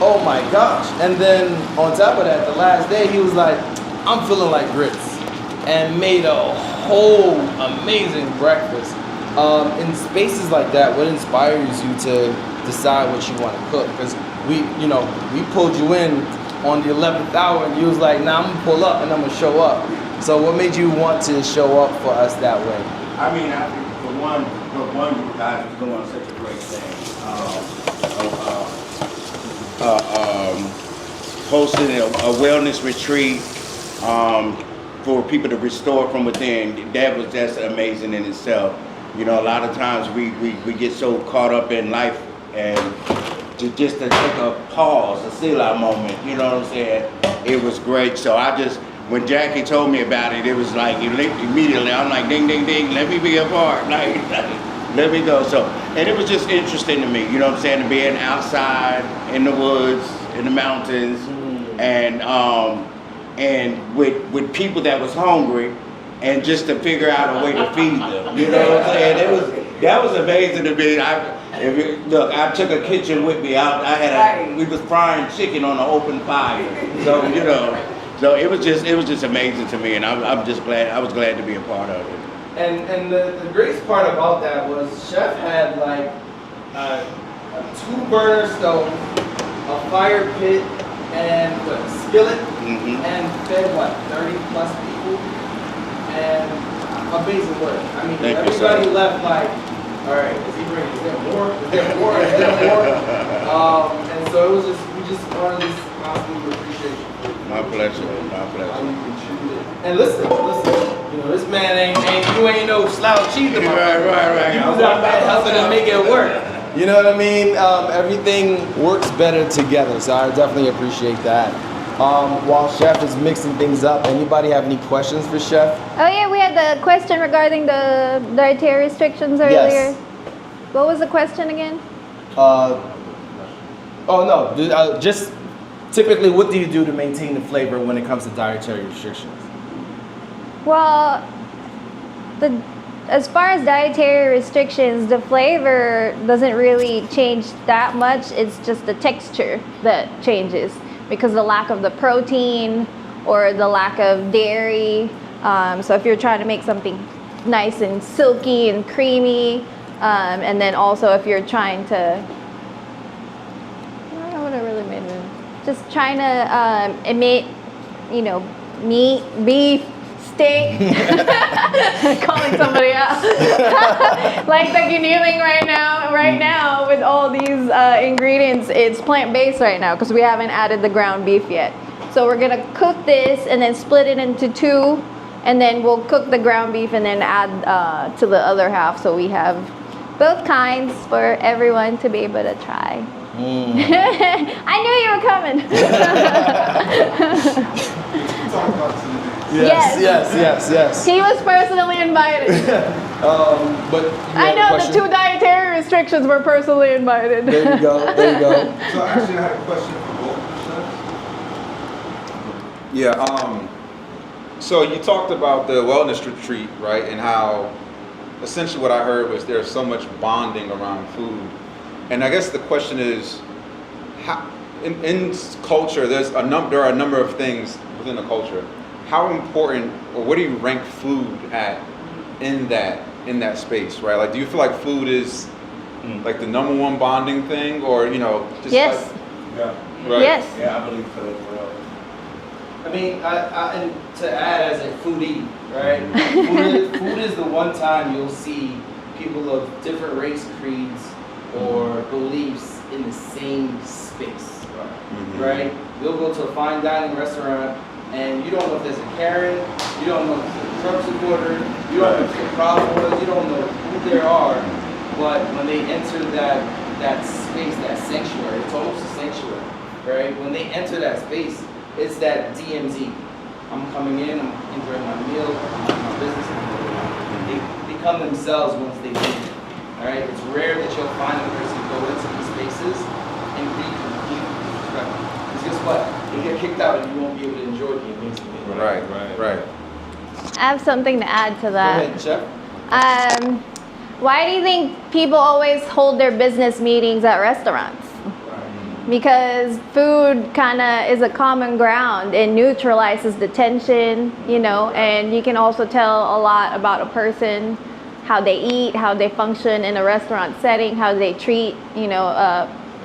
Oh my gosh. And then on top of that, the last day he was like, I'm feeling like grits. And made a whole amazing breakfast. In spaces like that, what inspires you to decide what you want to cook? Because we pulled you in on the 11th hour and you was like, nah, I'm gonna pull up and I'm gonna show up. So what made you want to show up for us that way? I mean, I think for one, you guys are doing such a great thing. Hosting a wellness retreat for people to restore from within. That's amazing in itself. A lot of times we get so caught up in life and just to take a pause, a chill out moment, you know what I'm saying? It was great. So when Jackie told me about it, it was like immediately, I'm like, ding, ding, ding, let me be a part. Like, let me go. So, and it was just interesting to me, you know what I'm saying, to being outside in the woods, in the mountains, and and with people that was hungry, and just to figure out a way to feed them. You know what I'm saying? That was amazing to me. Look, I took a kitchen with me. We was frying chicken on an open fire. So so it was just amazing to me, and I'm just glad. I was glad to be a part of it. And the greatest part about that was Chef had like a 2-burner stove, a fire pit, and a skillet, and fed 30 plus people, and amazing work. I mean, everybody left like, all right, is there more? Is there more? Is there more? And so it was we just wanted this constantly appreciation. My pleasure. How you contributed. And listen, this man you ain't no slouch either, my friend. Right. You was out there helping to make it work. You know what I mean? Everything works better together, so I definitely appreciate that. While Chef is mixing things up, anybody have any questions for Chef? Oh yeah, we had the question regarding the dietary restrictions earlier. Yes. What was the question again? Just typically, what do you do to maintain the flavor when it comes to dietary restrictions? Well, as far as dietary restrictions, the flavor doesn't really change that much. It's just the texture that changes because of the lack of the protein or the lack of dairy. So if you're trying to make something nice and silky and creamy, and then also if you're trying to, I don't know what I really made of it. Just trying to emit, meat, beef, steak, calling somebody out. Like the annealing right now with all these ingredients, it's plant-based right now because we haven't added the ground beef yet. So we're gonna cook this and then split it into 2, and then we'll cook the ground beef and then add to the other half, so we have both kinds for everyone to be able to try. I knew you were coming. Yes. He was personally invited. But I know the 2 dietary restrictions were personally invited. There you go. So actually, I had a question for both of you. Yeah. So you talked about the wellness retreat, right? And how essentially what I heard was there's so much bonding around food. And I guess the question is, how, in culture, there are a number of things within the culture. How important, or what do you rank food at in that space, right? Like, do you feel like food is like the #1 bonding thing, or just Yes. like, right? Yes. Yeah, I believe so as well. I mean, and to add as a foodie, right? food is the one time you'll see people of different race, creeds, or beliefs in the same space, right? You'll go to a fine dining restaurant, and you don't know if there's a Karen, you don't know if there's a Trump supporter, you don't know if there's a problem, you don't know who there are, but when they enter that space, that sanctuary, it's almost a sanctuary, right? When they enter that space, it's that DMZ. I'm coming in, I'm enjoying my meal, I'm doing my business. They become themselves once they leave. All right, it's rare that you'll find a person go into these spaces and be completely disrespectful. Because guess what? You get kicked out and you won't be able to enjoy the amazing thing. Right. I have something to add to Go that. ahead, Chef. Why do you think people always hold their business meetings at restaurants? Because food kind of is a common ground. It neutralizes the tension, and you can also tell a lot about a person, how they eat, how they function in a restaurant setting, how they treat,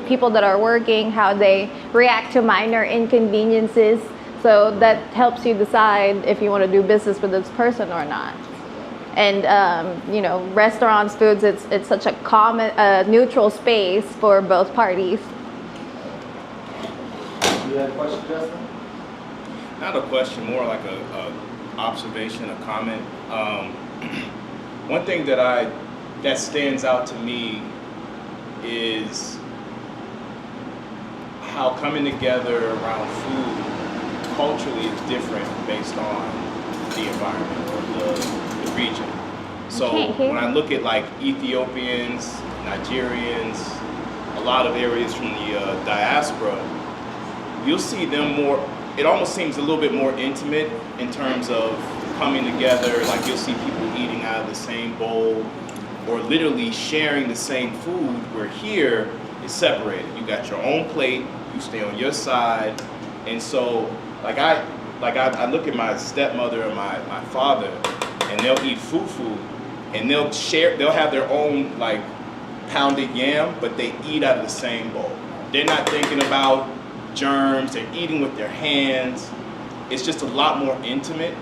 people that are working, how they react to minor inconveniences. So that helps you decide if you want to do business with this person or not. And restaurants, foods, it's such a common, neutral space for both parties. You had a question, Justin? Not a question, more like a observation, a comment. One thing that stands out to me is how coming together around food culturally is different based on the environment or the region. So when I look at like Ethiopians, Nigerians, a lot of areas from the diaspora, you'll see them more it almost seems a little bit more intimate in terms of coming together. Like you'll see people eating out of the same bowl or literally sharing the same food, where here it's separated. You got your own plate, you stay on your side. And so like I look at my stepmother and my father, and they'll eat fufu and they'll have their own like pounded yam, but they eat out of the same bowl. They're not thinking about germs, they're eating with their hands. It's just a lot more intimate.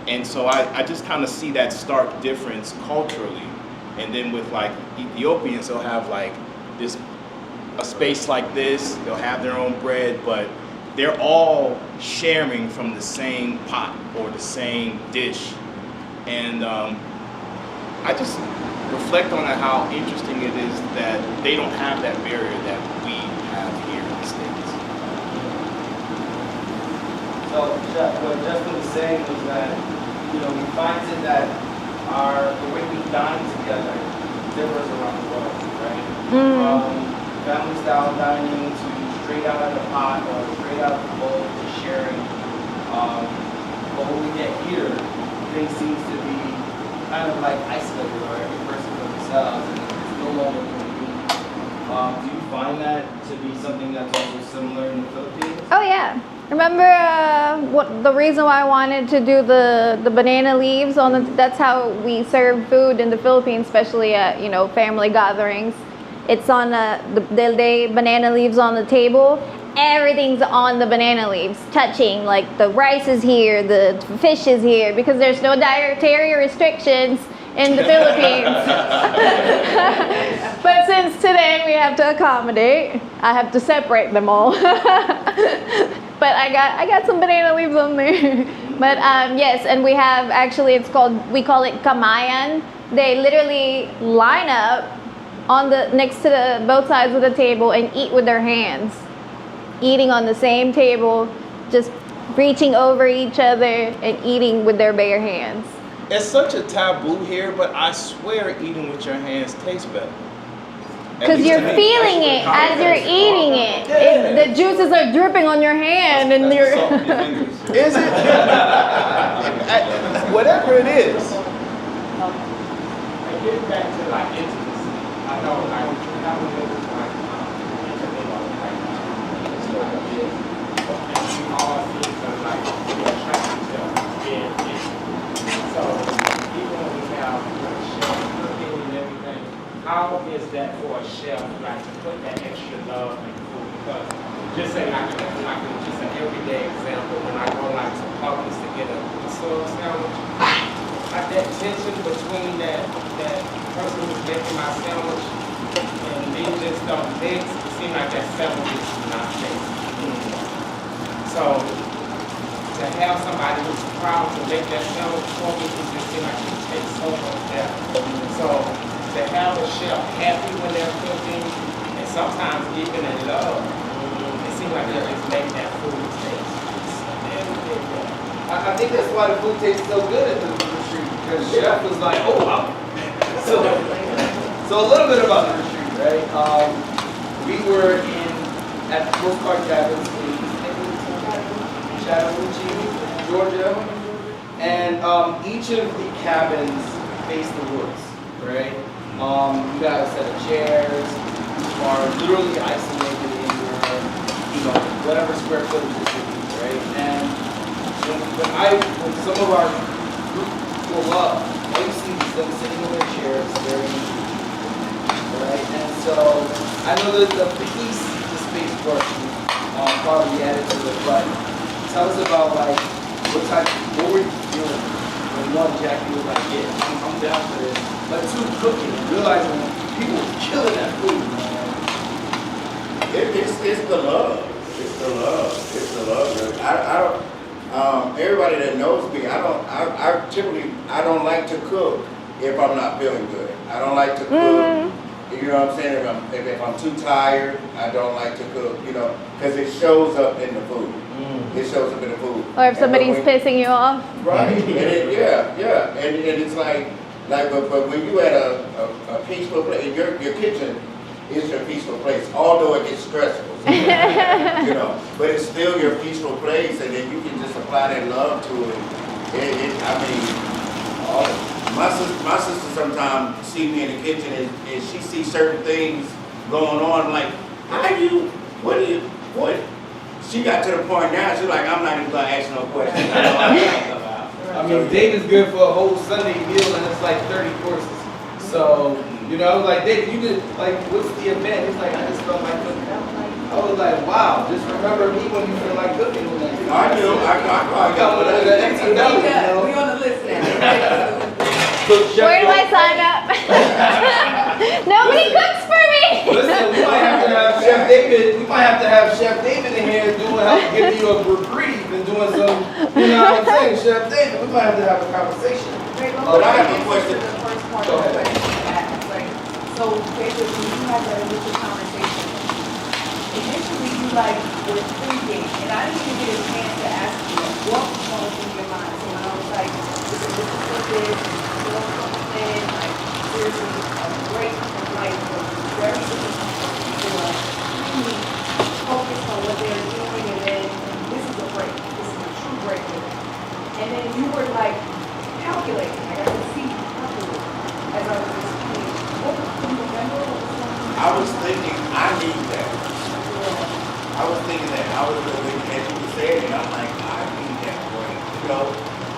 And so I just kind of see that stark difference culturally. And then with like Ethiopians, they'll have like a space like this, they'll have their own bread, but they're all sharing from the same pot or the same dish. And I just reflect on how interesting it is that they don't have that barrier that we have here in the States. So, Chef, what Justin was saying was that, he finds it that the way we dine together differs around the world, right? From family style dining to straight out of the pot or straight out of the bowl to sharing. But when we get here, things seems to be kind of like isolated, or every person for themselves, and it's no longer convenient. Do you find that to be something that's also similar in the Philippines? Oh yeah. Remember what the reason why I wanted to do the banana leaves on the, that's how we serve food in the Philippines, especially at family gatherings. It's on the day banana leaves on the table. Everything's on the banana leaves, touching, like the rice is here, the fish is here, because there's no dietary restrictions in the Philippines. But since today we have to accommodate, I have to separate them all. But I got some banana leaves on there. But yes, and we have actually, we call it kamayan. They literally line up on next to both sides of the table and eat with their hands. Eating on the same table, just reaching over each other and eating with their bare hands. It's such a taboo here, but I swear eating with your hands tastes better. Because you're feeling it as you're eating it. Yeah. The juices are dripping on your hand, and you're. Is it? Whatever it is. I get back to like intimacy. I know like having this like intimate like and we all seem to like be attracted to being intimate. So even when we have chef cooking and everything, how is that for a chef like to put that extra love in food? Because just say like just an everyday example, when I go like to Publix to get a soil sandwich, like that tension between that person who's making my sandwich and me just don't mix, it seems like that sandwich is not tasty. So to have somebody who's proud to make that sandwich for me, it just seems like it tastes so much better. So to have a chef happy when they're cooking, and sometimes even in love, it seems like they just make that food taste. I think that's why the food tastes so good at the retreat, because Chef was like, oh, wow. So a little bit about the retreat, right? We were at the Postcard Cabins in Chattahoochee, Georgia, and each of the cabins face the woods, right? You got a set of chairs, you are literally isolated in your, whatever square footage it should be, right? And when some of our group pull up, all you see is them sitting in their chairs, very easy, right? And so I know that the piece, the space work, probably added to it, but tell us about like what were you doing when one, Jackie was like, yeah, I'm down for this, but two, cooking and realizing people were killing that food, man. It's the love. It's the love. It's the love. I don't. Everybody that knows me, I typically don't like to cook if I'm not feeling good. I don't like to cook. You know what I'm saying? If I'm too tired, I don't like to cook. Because it shows up in the food. It shows up in the food. Or if somebody's pissing you off. Right. And yeah. And it's like but when you at a peaceful place in your kitchen, it's your peaceful place, although it gets stressful. Sometimes, you know, but it's still your peaceful place, and then you can just apply that love to it. I mean, my sister sometimes see me in the kitchen and she sees certain things going on, like, what? She got to the point now, she's like, I'm not even gonna ask no questions. I mean, David's good for a whole Sunday meal, and it's like 30 courses. So, you know, like, David, you did, like, what's the event? He's like, I just felt like cooking. I was like, wow, just remember me when you feel like cooking. I do. I come with an extra double, you know? We on the list now. Where do I sign up? Nobody cooks for me. Listen, we might have to have Chef David. We might have to have Chef David in here giving you a reprieve and doing some. You know what I'm saying, Chef David? We might have to have a conversation. But I have a question. The first part Go of the ahead. question, like, so basically, you had that initial conversation. Initially, you like were thinking, and I didn't even get a chance to ask you what was going through your mind. So when I was like, this is what this, and like seriously, a break from life was very significant for really focused on what they're doing, and then this is a break. This is a true break for them. And then you were like calculating. I got to see calculating as I was explaining. What do you remember? What was something? I was thinking, I need that. I was thinking that. I was really, as you were saying it, I'm like, I need that break. You know,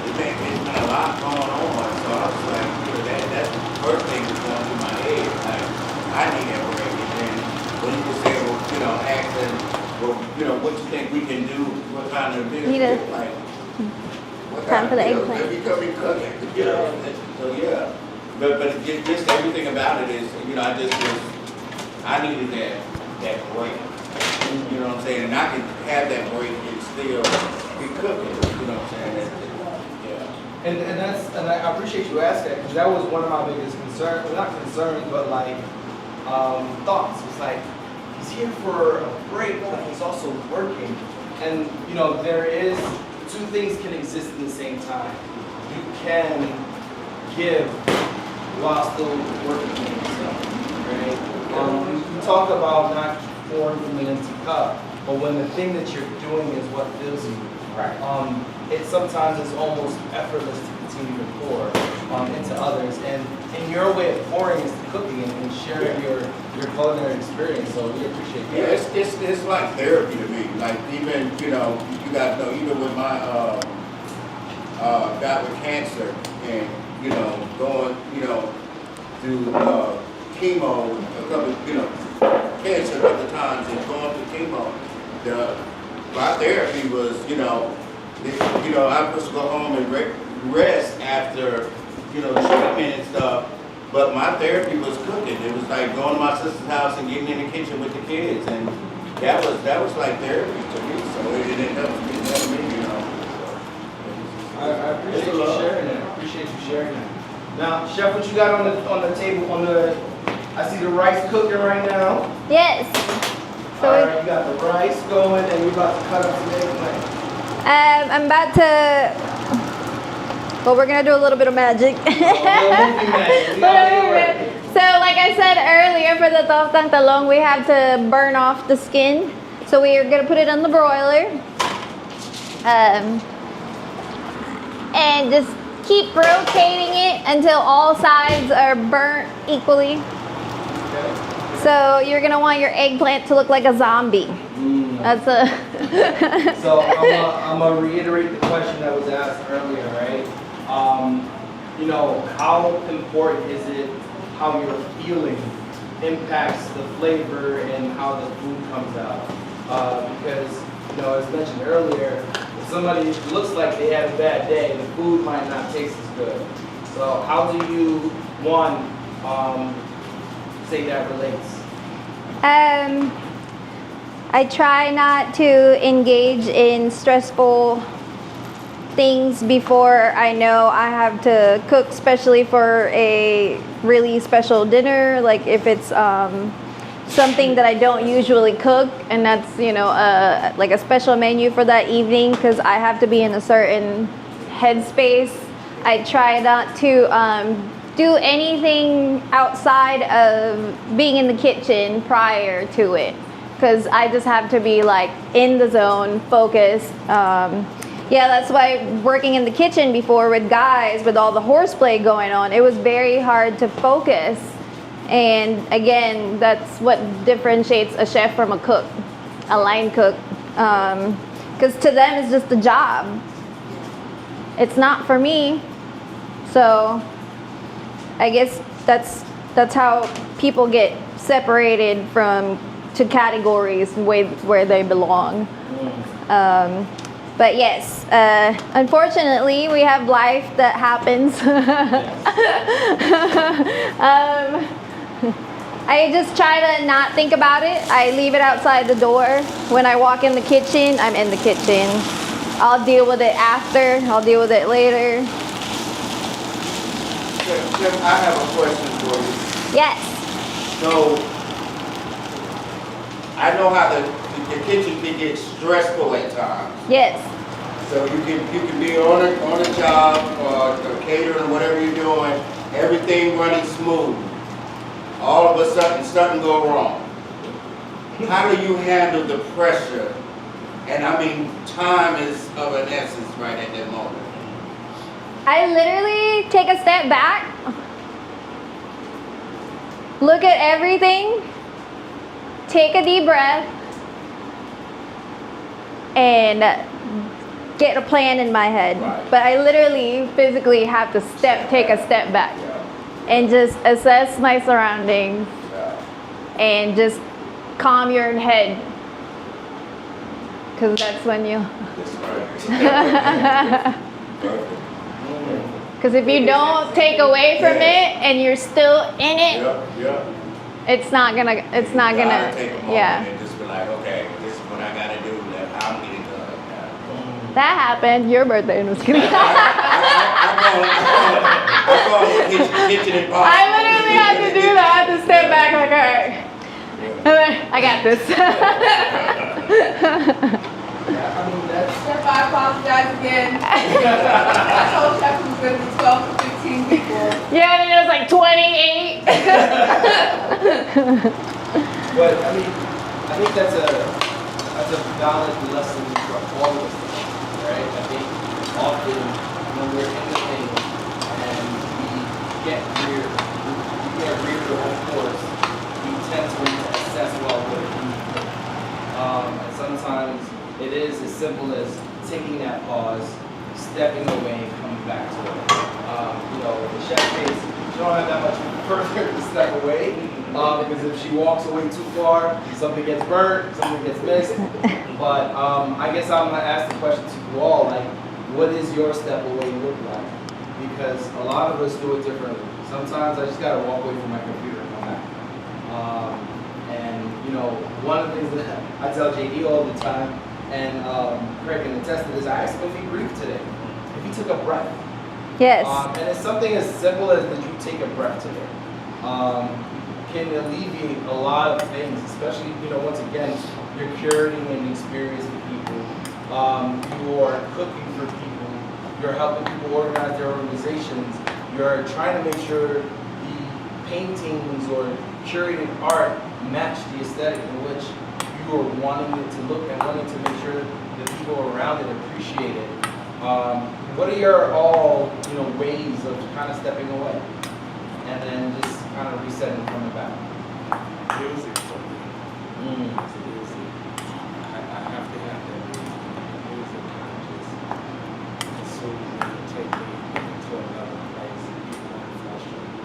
it's been a lot going on. So I was like, you know, that's the first thing that's going through my head. Like, I need that break. And then when you were saying, well, you know, asking, well, you know, what you think we can do, what kind of meal, Need a- like, what Time for the meal? eggplant. Let me come and cook it, you know. So yeah. But just everything about it is, you know, I needed that break. You know what I'm saying? And I can have that break and still be cooking. You know what I'm saying? Yeah. And I appreciate you asking that, because that was one of my biggest concerns. Well, not concerns, but like thoughts. It's like, he's here for a break, but he's also working. And you know, two things can exist at the same time. You can give while still working on yourself, right? You talk about not pouring from an empty cup, but when the thing that you're doing is what fills you, Right. it sometimes is almost effortless to continue to pour into others. And in your way of pouring is the cooking and sharing your culinary experience. So we appreciate that. Yeah, it's like therapy to me. Like even, you know, you gotta know, even with my guy with cancer and, you know, going, you know, through chemo a couple, you know, cancer a couple of times and going through chemo. My therapy was, you know, I was supposed to go home and rest after, you know, treatment and stuff. But my therapy was cooking. It was like going to my sister's house and getting in the kitchen with the kids, and that was like therapy to me. So it helped me, you know. I appreciate you sharing that. Appreciate you sharing that. Now, Chef, what you got on the table? I see the rice cooking right now. Yes. So All right, you got the rice going, and you're about to cut up some eggplant. I'm about to. Well, we're gonna do a little bit of magic. So, like I said earlier, for the tortang talong, we have to burn off the skin. So we are gonna put it on the broiler, and just keep rotating it until all sides are burnt equally. So you're gonna want your eggplant to look like a zombie. That's a. So I'm gonna reiterate the question that was asked earlier, right? You know, how important is it how you're feeling impacts the flavor and how the food comes out? Because, you know, as mentioned earlier, if somebody looks like they had a bad day, the food might not taste as good. So how do you, one, say that relates? I try not to engage in stressful things before I know I have to cook, especially for a really special dinner. Like if it's something that I don't usually cook, and that's, you know, like a special menu for that evening, because I have to be in a certain headspace. I try not to do anything outside of being in the kitchen prior to it, because I just have to be like in the zone, focused. Yeah, that's why working in the kitchen before with guys, with all the horseplay going on, it was very hard to focus. And again, that's what differentiates a chef from a cook, a line cook. Because to them, it's just a job. It's not for me. So I guess that's how people get separated from to categories where they belong. But yes, unfortunately, we have life that happens. I just try to not think about it. I leave it outside the door. When I walk in the kitchen, I'm in the kitchen. I'll deal with it after. I'll deal with it later. Chef, I have a question for you. Yes. So, I know how the kitchen can get stressful at times. Yes. So you can be on a job or catering, whatever you're doing, everything running smooth. All of a sudden, something go wrong. How do you handle the pressure? And I mean, time is of an essence right at that moment. I literally take a step back, look at everything, take a deep breath, and get a plan in my head. Right. But I literally physically have to take a step back and just assess my surroundings and just calm your head. Because that's when you... Because if you don't take away from it and you're still in it, it's not gonna, take a moment and just be like, okay, this is what I gotta do, I'm getting done. That happened. Your birthday. No, just kidding. I call it kitchen and bar. I literally had to do that. I had to step back like, all right, I got this. I mean, Chef, I apologize again. I told Chef it was going to be 12 to 15 people. Yeah, and it was like 28. But I mean, I think that's a valid lesson for all of us, right? I think often when we're in the thing and we get reared to a whole course, we tend to assess well what it means. And sometimes it is as simple as taking that pause, stepping away, and coming back to it. You know, the chef case, she don't have that much further to step away, because if she walks away too far, something gets burnt, something gets missed. But I guess I'm gonna ask the question to you all, like, what is your step away look like? Because a lot of us do it differently. Sometimes I just gotta walk away from my computer and come back. And you know, one of the things that I tell JD all the time, and Craig can attest to this, I asked him if he breathed today, if he took a breath. Yes. And it's something as simple as that you take a breath today. Can alleviate a lot of things, especially, you know, once again, you're curating an experience for people. You are cooking for people. You're helping people organize their organizations. You're trying to make sure the paintings or curated art match the aesthetic in which you are wanting it to look and wanting to make sure the people around it appreciate it. What are your ways of kind of stepping away and then just kind of resetting from the back? Music for me. It's music. I have to have that music kind of just consume me and take me to another place, even when I'm frustrated.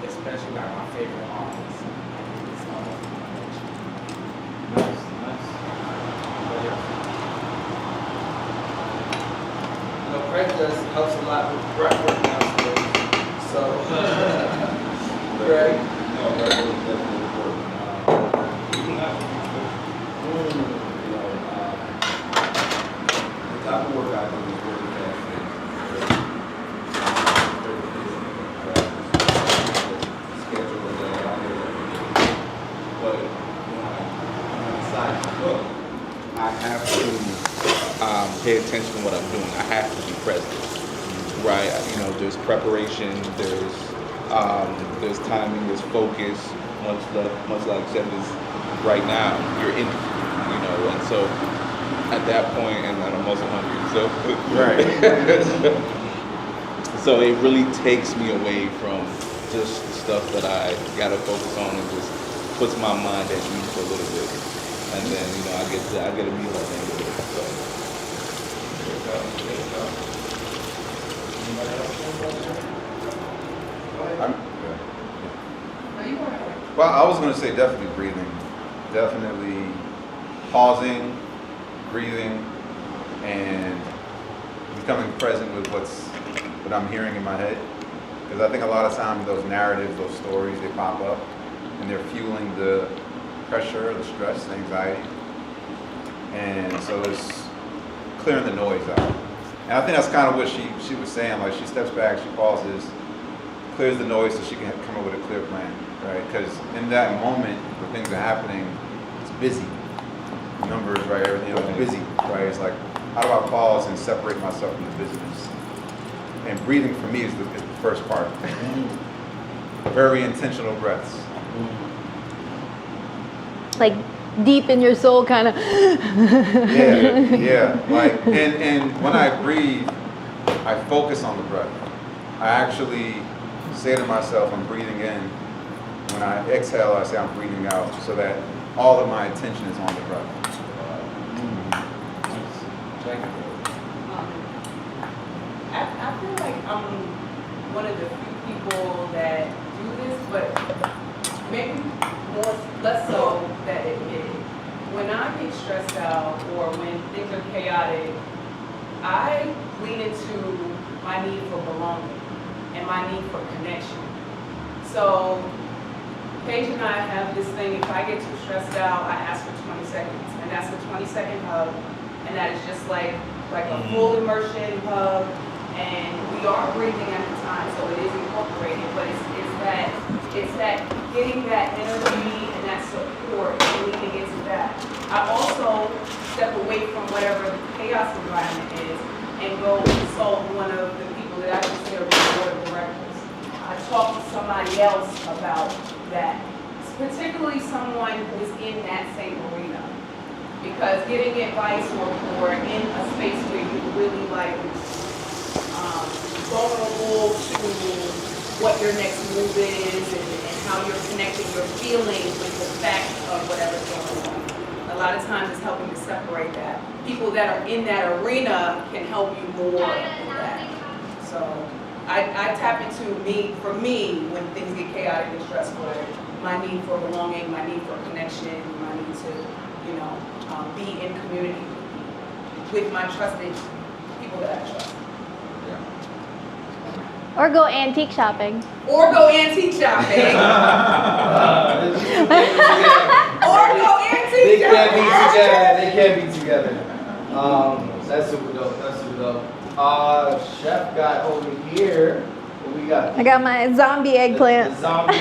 Especially like my favorite artists. I think it's all over my nature. Nice. You know, Craig helps a lot with breath work downstairs. So, Craig. No, that was definitely important. Even that was the type of work I do is really fast paced. Schedule a day, I do everything. But when I decide to cook, I have to pay attention to what I'm doing. I have to be present, right? there's preparation, there's timing, there's focus. Much like I said, is right now you're in it, and so at that point, and I'm also hungry, so Right. so it really takes me away from just the stuff that I gotta focus on, and just puts my mind at ease for a little bit, and then I get a meal at the end of it. So There you go. Anybody else? Well, I was going to say definitely breathing. Definitely pausing, breathing, and becoming present with what I'm hearing in my head. Because I think a lot of times those narratives, those stories, they pop up and they're fueling the pressure, the stress, the anxiety. And so it's clearing the noise out. And I think that's kind of what she was saying. Like, she steps back, she pauses, clears the noise so she can come up with a clear plan, right? Because in that moment where things are happening, it's busy. Numbers, right? Everything else is busy, right? It's like, how do I pause and separate myself from the busyness? And breathing for me is the first part. Very intentional breaths. Like deep in your soul, kind of. Yeah. Like, and when I breathe, I focus on the breath. I actually say to myself, I'm breathing in. When I exhale, I say I'm breathing out, so that all of my attention is on the breath. I feel like I'm one of the few people that do this, but maybe less so that admit it. When I get stressed out or when things are chaotic, I lean into my need for belonging and my need for connection. So Paige and I have this thing, if I get too stressed out, I ask for 20 seconds. And that's a 20-second hug. And that is just like a full immersion hug. And we are breathing at the time, so it is incorporated, but it's that getting that energy and that support and leaning into that. I also step away from whatever the chaos environment is and go consult one of the people that I consider the board of directors. I talk to somebody else about that, particularly someone who is in that same arena. Because getting advice or in a space where you really vulnerable to what your next move is and how you're connecting your feelings with the facts of whatever's going on. A lot of times it's helping to separate that. People that are in that arena can help you more with that. So I tap into for me, when things get chaotic and stressful, my need for belonging, my need for connection, my need to, be in community with my trusted people that I trust. Or go antique shopping. Or go antique shopping. Or go antique shopping. They can't be together. That's super dope. Chef got over here. What we got? I got my zombie eggplant. The zombie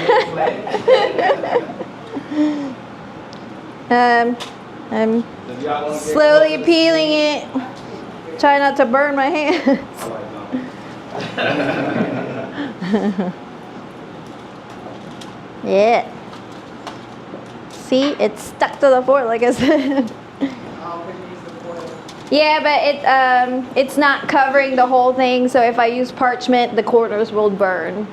eggplant. I'm slowly peeling it. Try not to burn my hands. Yeah. See, it's stuck to the fork, like I said. Yeah, but it's not covering the whole thing. So if I use parchment, the corners will burn.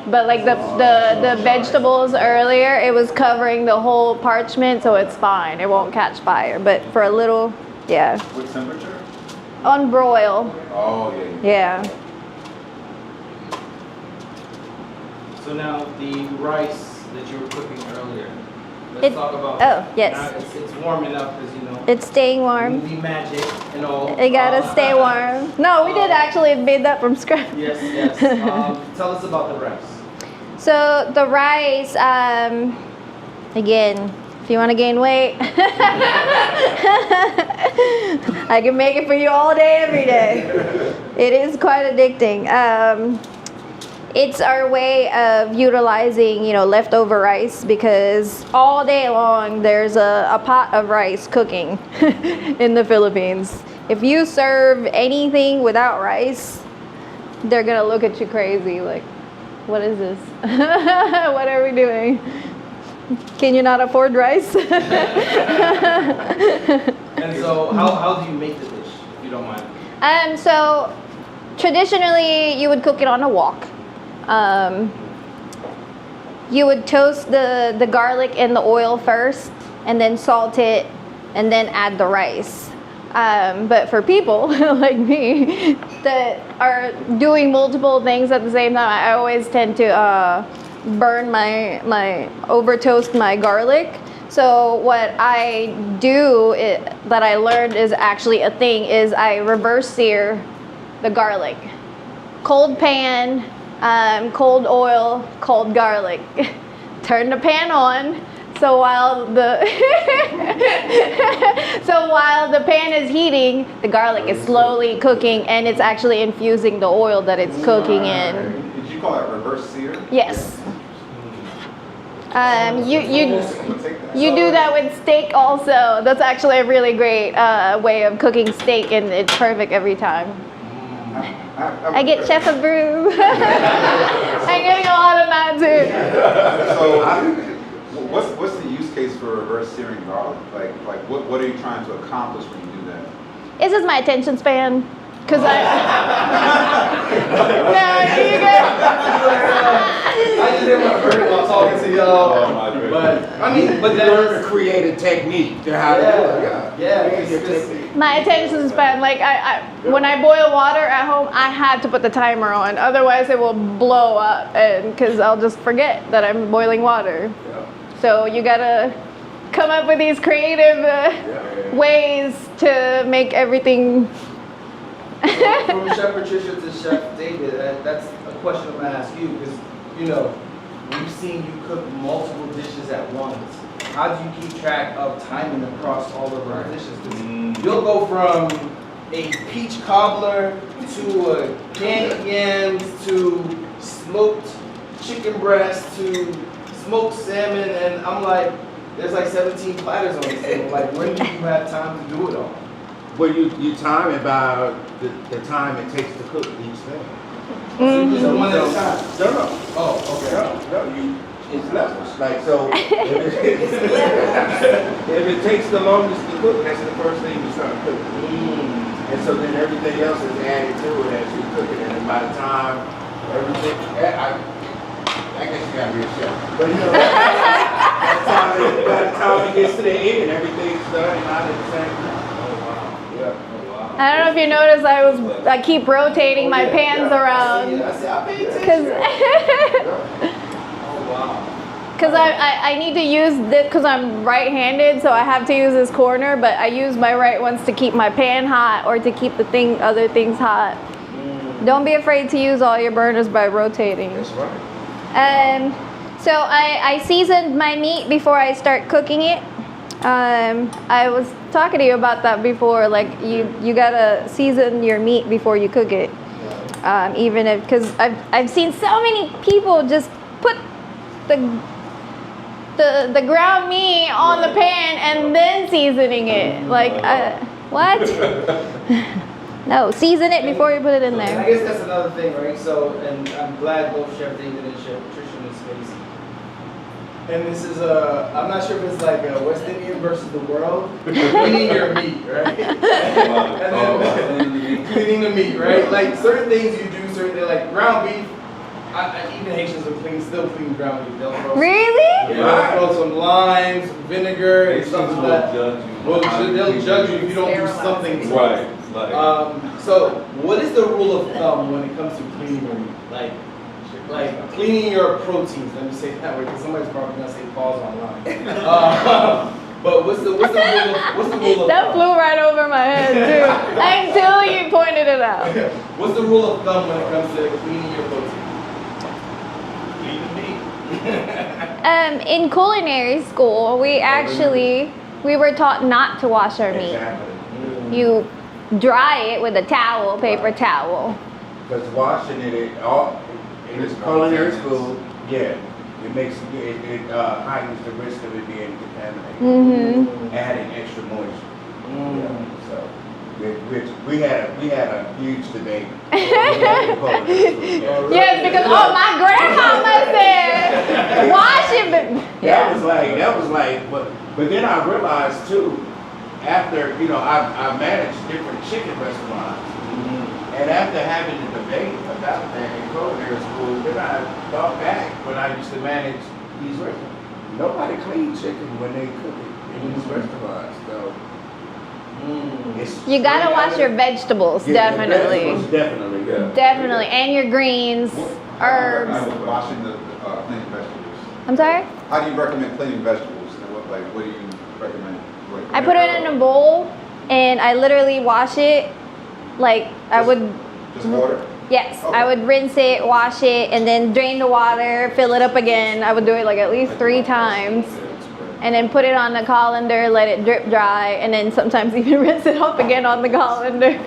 But like the vegetables earlier, it was covering the whole parchment, so it's fine. It won't catch fire. But for a little, yeah. What temperature? On broil. Oh, Yeah. So now the rice that you were cooking earlier. Let's talk about. Oh, yes. Now it's warming up, as you know. It's staying warm. Movie magic and all. It gotta stay warm. No, we did actually made that from scratch. Yes. Tell us about the rice. So the rice, again, if you want to gain weight, I can make it for you all day, every day. It is quite addicting. It's our way of utilizing, leftover rice, because all day long there's a pot of rice cooking in the Philippines. If you serve anything without rice, they're gonna look at you crazy, like, what is this? What are we doing? Can you not afford rice? And so, how do you make the dish, if you don't mind? So traditionally, you would cook it on a wok. You would toast the garlic in the oil first, and then salt it, and then add the rice. But for people like me that are doing multiple things at the same time, I always tend to burn my over toast my garlic. So what I do that I learned is actually a thing is I reverse sear the garlic. Cold pan, cold oil, cold garlic. Turn the pan on. So while the pan is heating, the garlic is slowly cooking, and it's actually infusing the oil that it's cooking in. Did you call it reverse sear? Yes. You do that with steak also. That's actually a really great way of cooking steak, and it's perfect every time. I get chef approved. I'm getting a lot of nods here. So, what's the use case for reverse searing garlic? Like what are you trying to accomplish when you do that? This is my attention span. Cause I you good? I just didn't want to hurt while talking to y'all. Oh my goodness. But Learn to create a technique to how to do it. yeah. My attention span, like I when I boil water at home, I have to put the timer on. Otherwise, it will blow up, and because I'll just forget that I'm boiling water. So you gotta come up with these creative ways to make everything. From Chef Patricia to Chef David, that's a question I'm gonna ask you, because we've seen you cook multiple dishes at once. How do you keep track of timing across all of our dishes? 'Cause you'll go from a peach cobbler to candied yams to smoked chicken breast to smoked salmon, and I'm like, there's like 17 platters on the table. Like, when do you have time to do it all? Well, you time it by the time it takes to cook each thing. So you just one at a time? No. Oh, okay. It's levels. Like, so, if it takes the longest to cook, that's the first thing you start cooking. And so then everything else is added to it as you cook it. And then by the time everything, I guess you gotta be a chef. But by the time it gets to the end, everything's done and not at the same time. I don't know if you noticed, I keep rotating my pans around. Because I need to use this, because I'm right-handed, so I have to use this corner, but I use my right ones to keep my pan hot or to keep the other things hot. Don't be afraid to use all your burners by rotating. That's right. So I seasoned my meat before I start cooking it. I was talking to you about that before, like you gotta season your meat before you cook it. Even if, because I've seen so many people just put the ground meat on the pan and then seasoning it. Like, what? No, season it before you put it in And I there. guess that's another thing, right? So, and I'm glad both Chef David and Chef Patricia in this space. And this is I'm not sure if it's like a West Indian versus the world. Cleaning your meat, right? And then cleaning the meat, right? Like certain things you do, like ground beef. Even Haitians will still clean ground beef. They'll throw Really? they'll throw some limes, vinegar, and stuff like that. They'll judge you if you don't do something. Right. So, what is the rule of thumb when it comes to cleaning your meat? Like cleaning your proteins. Let me say it that way, because somebody's probably gonna say pause online. But what's the rule of That thumb? flew right over my head too, until you pointed it out. What's the rule of thumb when it comes to cleaning your proteins? In culinary school, we were taught not to wash our meat. Exactly. You dry it with a towel, paper towel. Because washing it in this culinary school, it heightens the risk of it being contaminated, adding extra moisture. So We had a huge debate. Yes, because my grandmama said, wash it. That was like, but then I realized too, after, you know, I managed different chicken restaurants. And after having the debate about that in culinary school, then I thought back when I used to manage these restaurants. Nobody cleans chicken when they cook it in these restaurants, so. You gotta wash your vegetables, definitely. Definitely, yeah. Definitely, and your greens, herbs. Washing the cleaning vegetables. I'm sorry? How do you recommend cleaning vegetables? And what do you recommend? I put it in a bowl and I literally wash it. Like I would. Just water? Yes, Okay. I would rinse it, wash it, and then drain the water, fill it up again. I would do it like at least 3 times. And then put it on the colander, let it drip dry, and then sometimes even rinse it up again on the colander.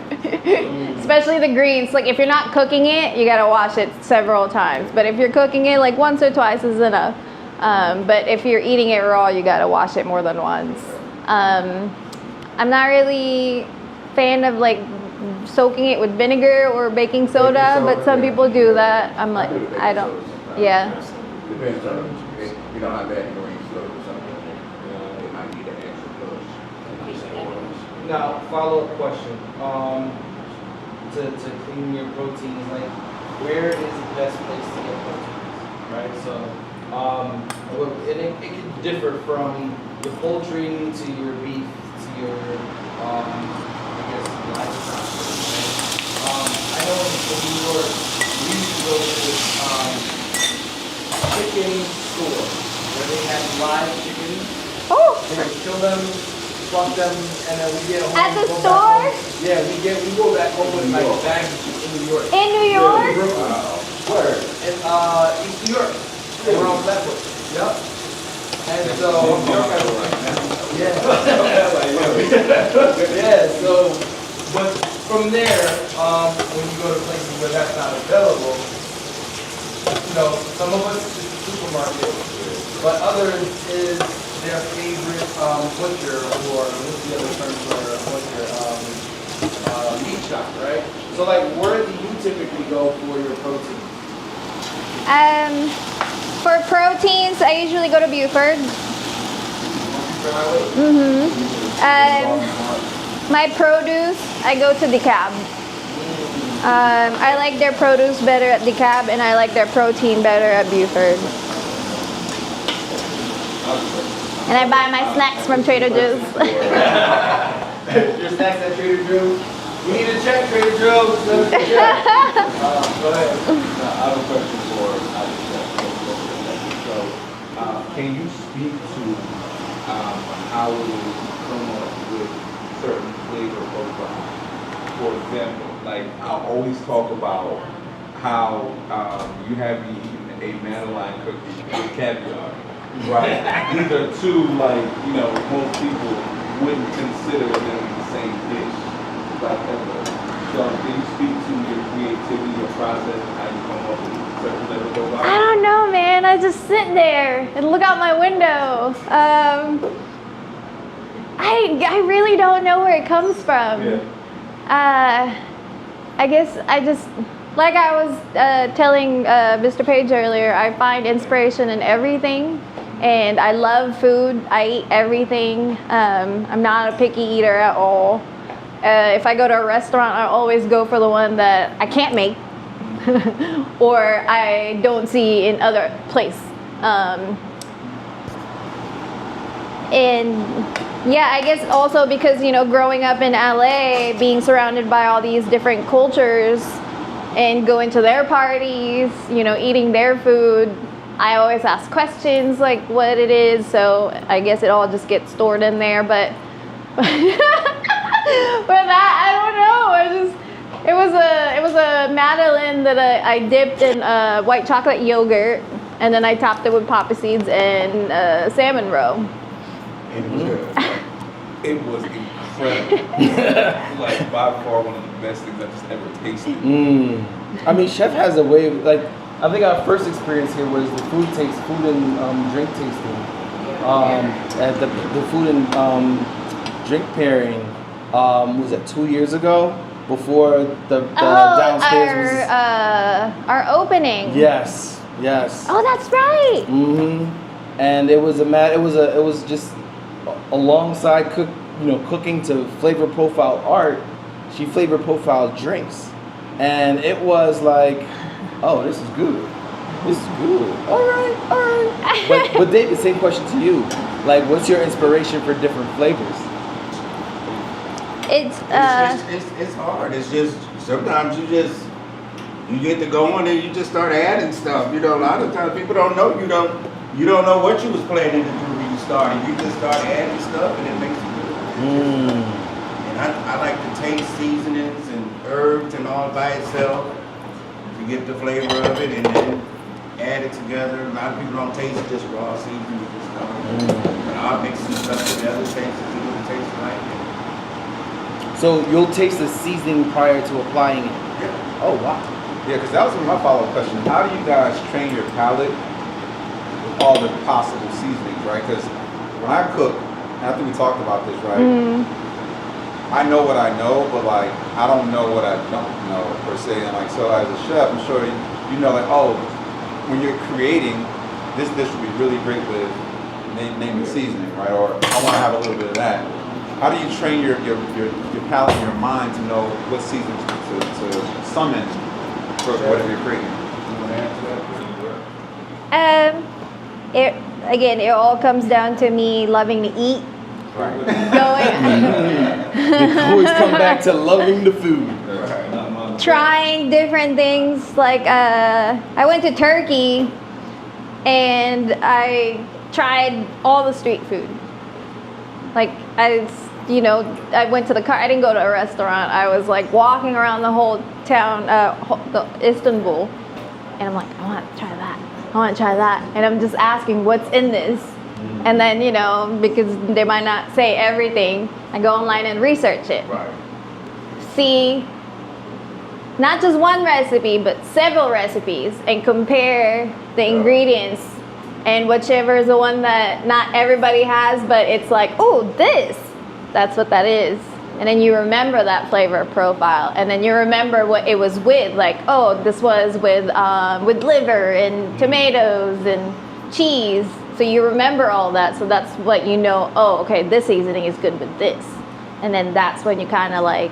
Especially the greens. Like if you're not cooking it, you gotta wash it several times. But if you're cooking it, like once or twice is enough. But if you're eating it raw, you gotta wash it more than once. I'm not really fan of like soaking it with vinegar or baking soda, but some people do that. I'm like, I don't. Yeah. Depends on, you know, how bad the green slow or something. They might need an extra push. Now, follow-up question. To clean your proteins, like where is the best place to get proteins, right? So, and it can differ from your poultry to your beef to your, I guess, livestock. Right? I know in New York, we used to go to this chicken store where they have live chickens. Oh. They would kill them, pluck them, and then we get home. At the go back store? home. Yeah, we go back home with like bags in New York. In New York? Word. In East New York. We're on Flatbush. Yep. And so yeah. Yeah, so but from there, when you go to places where that's not available, you know, some of us is the supermarket, but others is their favorite butcher, or what's the other term for a butcher, meat shop, right? So like, where do you typically go for your protein? For proteins, I usually go to Buford. My produce, I go to DeKalb. I like their produce better at DeKalb, and I like their protein better at Buford. And I buy my snacks from Trader Joe's. Your snacks at Trader Joe's? We need to check Trader Joe's. Go ahead. I have a question for so, can you speak to how it is come up with certain flavor profiles? For example, like I always talk about how you have me eating a Madeline cookie with caviar. Right. These are two, like, you know, most people wouldn't consider them the same dish. Like ever. So can you speak to your creativity, your process, and how you come up with certain flavor profiles? I don't know, man. I just sit there and look out my window. I really don't know where it comes from. Yeah. I guess I just, like I was telling Mr. Page earlier, I find inspiration in everything. And I love food. I eat everything. I'm not a picky eater at all. If I go to a restaurant, I always go for the one that I can't make or I don't see in other place. And yeah, I guess also because, you know, growing up in LA, being surrounded by all these different cultures and going to their parties, you know, eating their food, I always ask questions like what it is, so I guess it all just gets stored in there. But for that, I don't know. It was a Madeleine that I dipped in white chocolate yogurt, and then I topped it with poppy seeds and salmon roe. And it was good. It was incredible. Like by far one of the best things I've just ever tasted. I mean, Chef has a way of, like, I think our first experience here was the food and drink tasting. And the food and drink pairing Was it 2 years ago? Before the downstairs was. Our opening. Yes. Oh, that's right. And it was it was just alongside cooking to flavor profile art. She flavor profiled drinks, and it was like, oh, this is good. This is good. All right. But David, same question to you. Like, what's your inspiration for different flavors? It's It's hard. It's just sometimes you get to go on and you just start adding stuff. You know, a lot of times people don't know you don't know what you was planning to do when you started. You just start adding stuff and it makes it good. And I like to taste seasonings and herbs and all by itself to get the flavor of it and then add it together. A lot of people don't taste just raw seasoning and stuff. But I'll mix some stuff together, taste it, see what it tastes like. So you'll taste the seasoning prior to applying it. Yeah. Oh wow. Yeah, because that was my follow-up question. How do you guys train your palate with all the possible seasonings, right? Because when I cook, and I think we talked about this, right? I know what I know, but like I don't know what I don't know per se. And like so, as a chef, I'm sure you know, like, oh, when you're creating, this dish would be really great with name and seasoning, right? Or I want to have a little bit of that. How do you train your palate and your mind to know what seasons to summon for whatever you're creating? You want to answer that? it all comes down to me loving to eat. Right. You always come back to loving the food. Trying different things. Like I went to Turkey and I tried all the street food. Like I went to the car. I didn't go to a restaurant. I was like walking around the whole town, Istanbul, and I'm like, I want to try that. I want to try that. And I'm just asking, what's in this? And then because they might not say everything, I go online and research it. Right. See, not just one recipe, but several recipes, and compare the ingredients. And whichever is the one that not everybody has, but it's like, oh, that's what that is. And then you remember that flavor profile, and then you remember what it was with. Like, oh, this was with liver and tomatoes and cheese. So you remember all that. So that's what you know. Oh, okay, this seasoning is good with this, and then that's when you kind of like.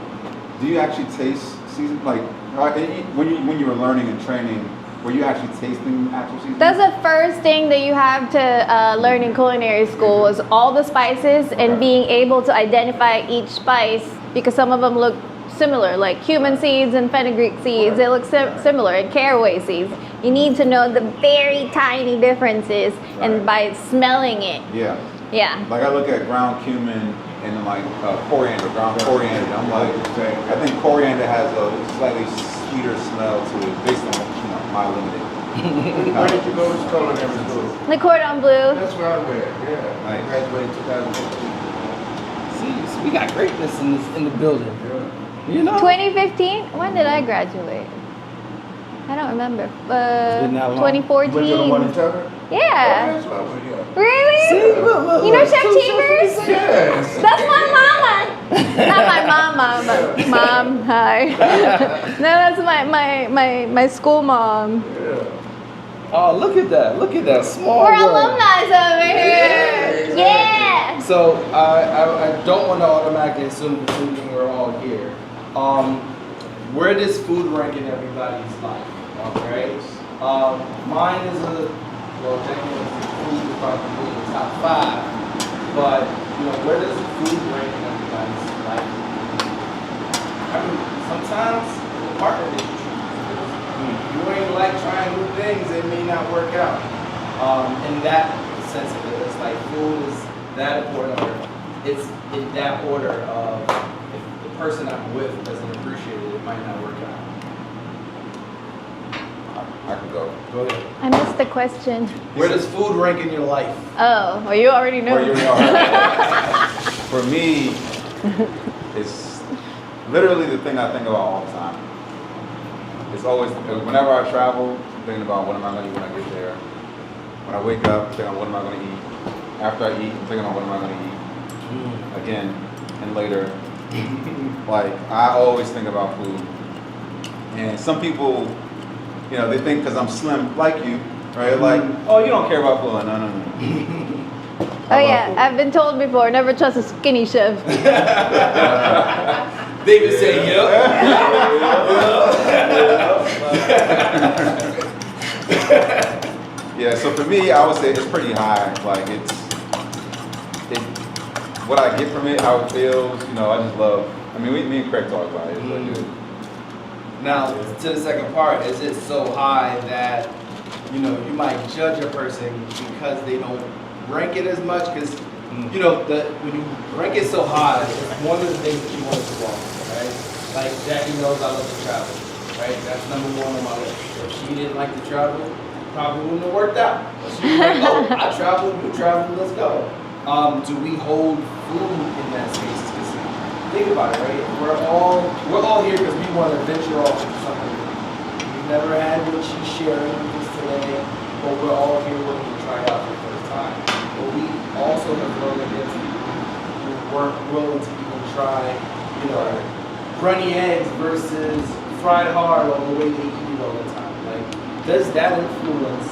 Do you actually taste season when you were learning and training? Were you actually tasting actual seasoning? That's the first thing that you have to learn in culinary school is all the spices and being able to identify each spice, because some of them look similar, like cumin seeds and fenugreek seeds. They look similar, and caraway seeds. You need to know the very tiny differences, and by smelling it. Yeah. Yeah. Like I look at ground cumin and like ground coriander. I'm like, I think coriander has a slightly sweeter smell to it based on my limited. Where did you go to culinary school? The cordon bleu. That's where I went. Yeah. Nice. I graduated in 2015. See, we got greatness in the building. Yeah. You know. 2015. When did I graduate? I don't remember. been that long. 2014. Went to the one in Tucker? Yeah. Oh, that's where I went, yeah. Really? See, look, You know look. Chef Chambers? Yes. That's my mama. Not my mama, but mom. Hi. No, that's my school mom. Oh, look at that! Look at that small We're world. alumni over here. Yeah. So I don't want to automatically assume thinking we're all here. Where does food rank in everybody's life? Okay. Mine is technically food is probably in the top 5. But where does food rank in everybody's life? I mean, sometimes the partner is true. You ain't like trying new things, it may not work out. In that sense of it, it's like food is that important, or it's in that order of if the person I'm with doesn't appreciate it, it might not work out. I can go. Go ahead. I missed the question. Where does food rank in your life? Oh, well, you already know. For me, it's literally the thing I think about all the time. It's always, whenever I travel, I'm thinking about what am I going to eat when I get there. When I wake up, I'm thinking about what am I going to eat. After I eat, I'm thinking about what am I going to eat. Again, and later. Like, I always think about food. And some people, you know, they think because I'm slim like you, right? Like, oh, you don't care about food. No, no, no. Oh yeah, I've been told before, never trust a skinny chef. David say, yep. Yeah, so for me, I would say it's pretty high. Like, what I get from it, how it feels, you know, I just love. I mean, me and Craig talk about it. It's really good. Now, to the second part, is it so high that, you know, you might judge a person because they don't rank it as much? Because, you know, when you rank it so high, it's one of the things that you want to do, right? Like, Jackie knows I love to travel, right? That's number one on my list. If she didn't like to travel, probably wouldn't have worked out. But she was like, oh, I travel, you travel, let's go. Do we hold food in that space? Because think about it, right? We're all here because we want to venture off into something. We've never had what she's sharing with us today, but we're all here willing to try it out for the first time. But we also have run against people who weren't willing to even try, you know, runny eggs versus fried hard or the way they eat it all the time. Like, does that influence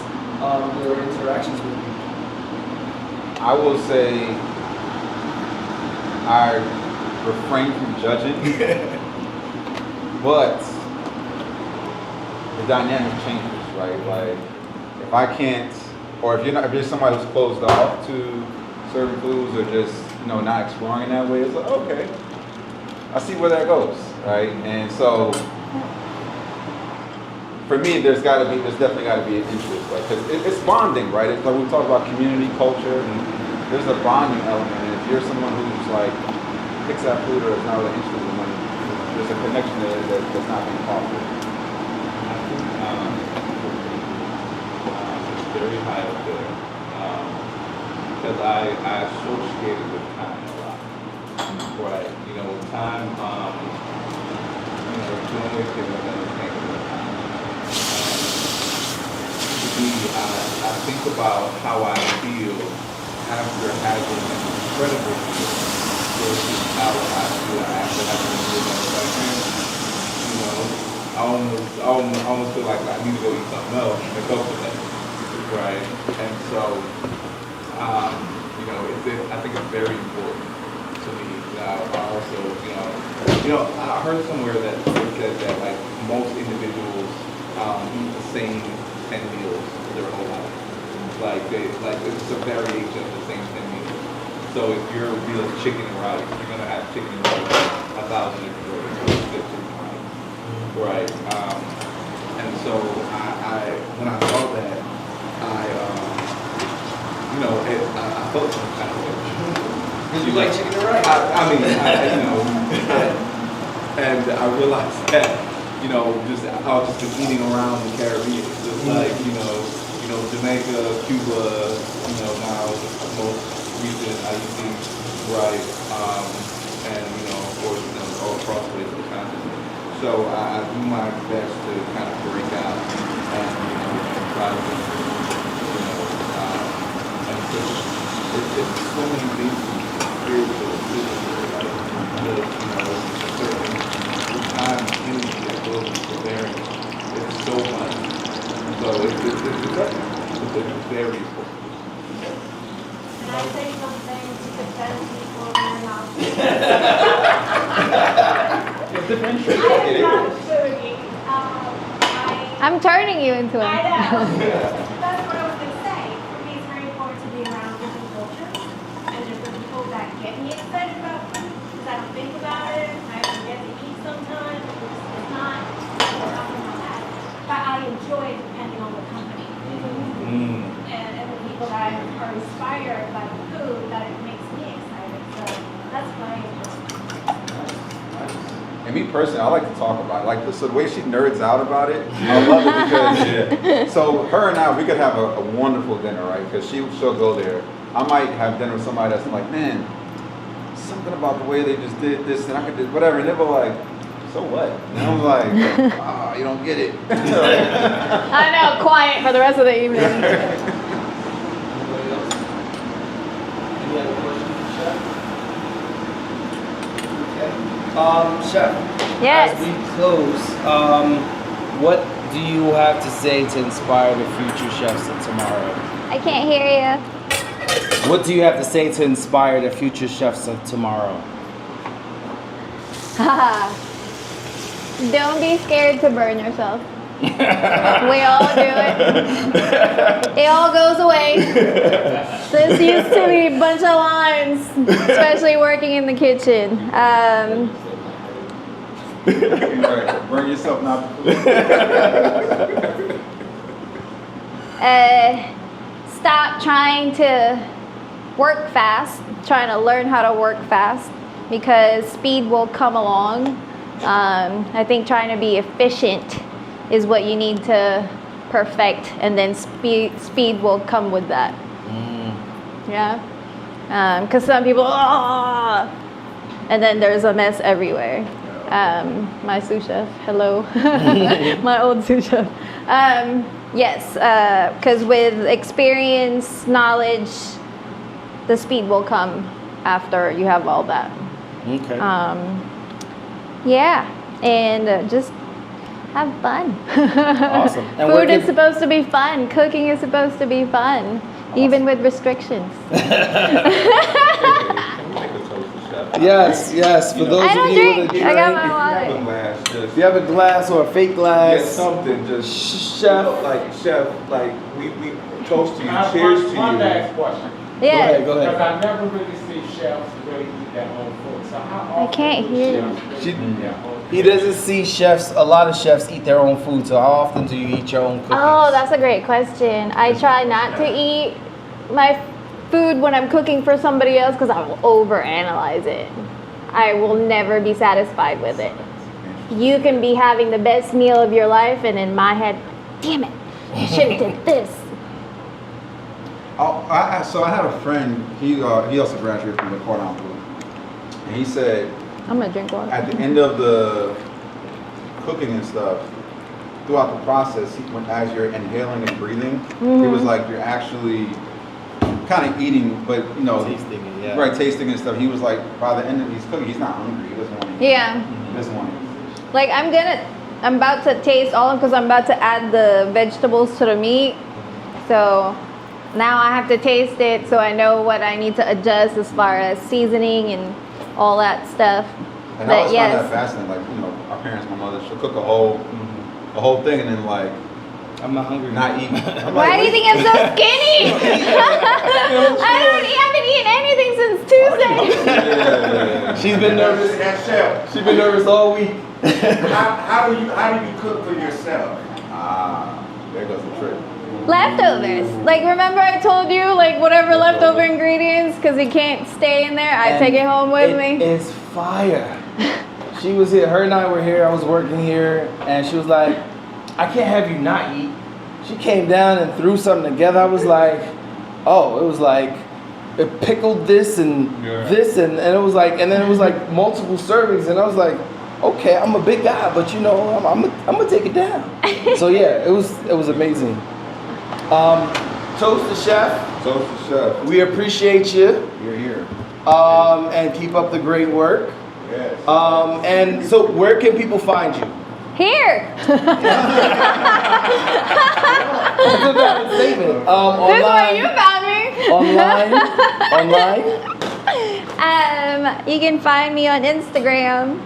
your interactions with people? I will say I refrain from judging, but the dynamic changes, right? Like, if I can't, or if you're somebody who's closed off to certain foods or just, you know, not exploring in that way, it's like, okay, I see where that goes, right? And so, for me, there's definitely got to be an interest, like, because it's bonding, right? It's like we talk about community culture, and there's a bonding element. And if you're someone who's like picks that food or is not really interested in money, there's a connection there that's not being fostered. I think it's very high up there because I associated with time a lot. Right, you know, time. You know, doing with it and then thinking with time. I think about how I feel after having an incredible meal versus how I feel after having a meal that was like, man, you know, I almost feel like I need to go eat something else and go for that, right? And so, you know, I think it's very important to me. I also, you know, I heard somewhere that it said that like most individuals eat the same 10 meals their whole life. Like it's a variation of the same 10 meals. So if your meal is chicken and rice, you're gonna have chicken and rice 1,000 different ways, right? And so when I saw that, you know, I felt some kind of way. Because you like chicken and rice. I mean, you know, and I realized that, you know, I've just been eating around the Caribbean, just like, you know, Jamaica, Cuba, you know, now most recent I used to eat rice, and, you know, of course, you know, all across the way to the continent. So I do my best to kind of break out and, you know, try to, you know, and it's so many things spiritual, physical, like, you know, certain time, energy that goes into preparing. It's so much. So it's very important. Can I say something to defend people in their mouth? It's differentiate. I am not a foodie. I'm turning you into I him. know. That's what I was going to say. For me, it's very important to be around different cultures and different people that get me excited about food because I don't think about it. I forget to eat sometimes. It's not something like that. But I enjoy it depending on the company. And the people that are inspired by the food, that it makes me excited. So that's why And me personally, I like to talk about it. Like, so the way she nerds out about it, I love it because, so her and I, we could have a wonderful dinner, right? Because she'll go there. I might have dinner with somebody that's like, man, something about the way they just did this and I could do whatever. And they were like, so what? And I'm like, you don't get it. I know, quiet for the rest of the evening. Anybody else? Any other questions, Chef? Okay. Chef, Yes. as we close, what do you have to say to inspire the future chefs of tomorrow? I can't hear you. What do you have to say to inspire the future chefs of tomorrow? Don't be scared to burn yourself. We all do it. It all goes away. This used to be a bunch of lines, especially working in the kitchen. Right. Burn yourself not. Stop trying to work fast, trying to learn how to work fast, because speed will come along. I think trying to be efficient is what you need to perfect, and then speed will come with that. Yeah, because some people, and then there's a mess everywhere. My sous chef, hello, my old sous chef. Yes, because with experience, knowledge, the speed will come after you have all that. Okay. Yeah, and just have fun. Awesome. And where Food is can- supposed to be fun. Cooking is supposed to be fun, even with restrictions. Can we make a toast to Chef? Yes. For those I of don't you drink. with a I got drink, my Have a water. glass, just if you have a glass or a fake glass, yeah, something, just Chef. like Chef, like we toast to you, I have cheers to one you. last question. Yeah. Go Because ahead. I never really see chefs really eat their own food. So how often can't do hear chefs you. really eat their own food? He doesn't see chefs. A lot of chefs eat their own food. So how often do you eat your own cookies? Oh, that's a great question. I try not to eat my food when I'm cooking for somebody else because I will overanalyze it. I will never be satisfied with it. You can be having the best meal of your life, and in my head, damn it, you should have did this. So I had a friend. He also graduated from the Cordon Bleu, and he said I'm gonna drink water. at the end of the cooking and stuff, throughout the process, as you're inhaling and breathing, it was like you're actually kind of eating, but Tasting it, yeah. right, tasting and stuff. He was like, by the end of his cooking, he's not hungry. He doesn't want to eat. Yeah. He doesn't want to eat. Like I'm about to taste all of them because I'm about to add the vegetables to the meat. So now I have to taste it so I know what I need to adjust as far as seasoning and all that stuff. And I always But find that yes, fascinating. Like, our parents, my mother, she'll cook a whole thing and then like I'm not hungry. not eat. I'm why like, do you think I'm so skinny? I haven't eaten anything since Tuesday. She's been nervous. That chef. She's been nervous all week. How do you cook for yourself? There goes the trick. Leftovers. Like remember I told you like whatever leftover ingredients because it can't stay in there. I take it home with me. It's fire. She was here. Her and I were here. I was working here, and she was like, "I can't have you not eat." She came down and threw something together. I was like, "Oh!" It was like it pickled this and this, and it was like, and then it was like multiple servings, and I was like, "Okay, I'm a big guy, but I'm gonna take it down." So yeah, it was amazing. Toast the chef. Toast the chef. We appreciate you. You're here. And keep up the great work. Yes. And so where can people find you? Here. That's a valid statement. This is where you found me. Online. You can find me on Instagram,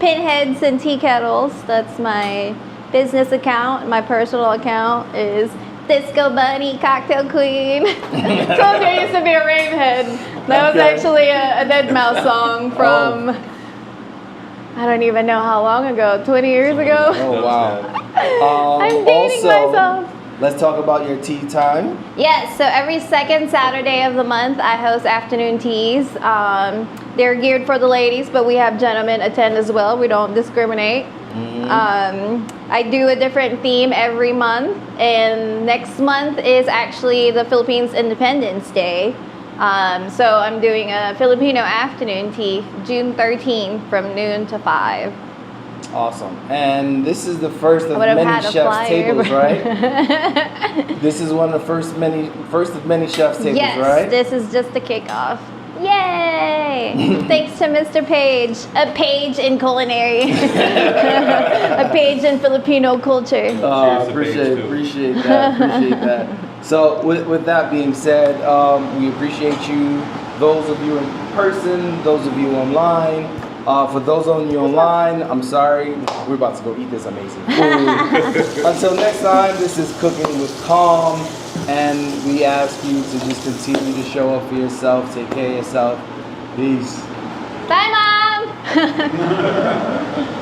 Pinheads and Tea Kettles. That's my business account. My personal account is Disco Bunny Cocktail Queen. Told you I used to be a rave head. That was actually a Dead Mouse song from I don't even know how long ago, 20 years ago. Oh wow. I'm dating myself. Let's talk about your tea time. Yes, so every second Saturday of the month, I host afternoon teas. They're geared for the ladies, but we have gentlemen attend as well. We don't discriminate. I do a different theme every month, and next month is actually the Philippines Independence Day. So I'm doing a Filipino afternoon tea, June 13th from noon to 5. Awesome. And this is the first of would've many had a chefs' flyer, tables, but- right? This is one of the first of many chefs' tables, Yes, right? this is just the kickoff. Yay! Thanks to Mr. Page. A page in culinary. A page in Filipino culture. Cheers to Paige, too. Appreciate that. So with that being said, we appreciate you, those of you in person, those of you online. For those of you online, I'm sorry, we're about to go eat this amazing food. Until next time, this is Cooking with Calm, and we ask you to just continue to show up for yourself, take care of yourself. Peace. Bye, Mom!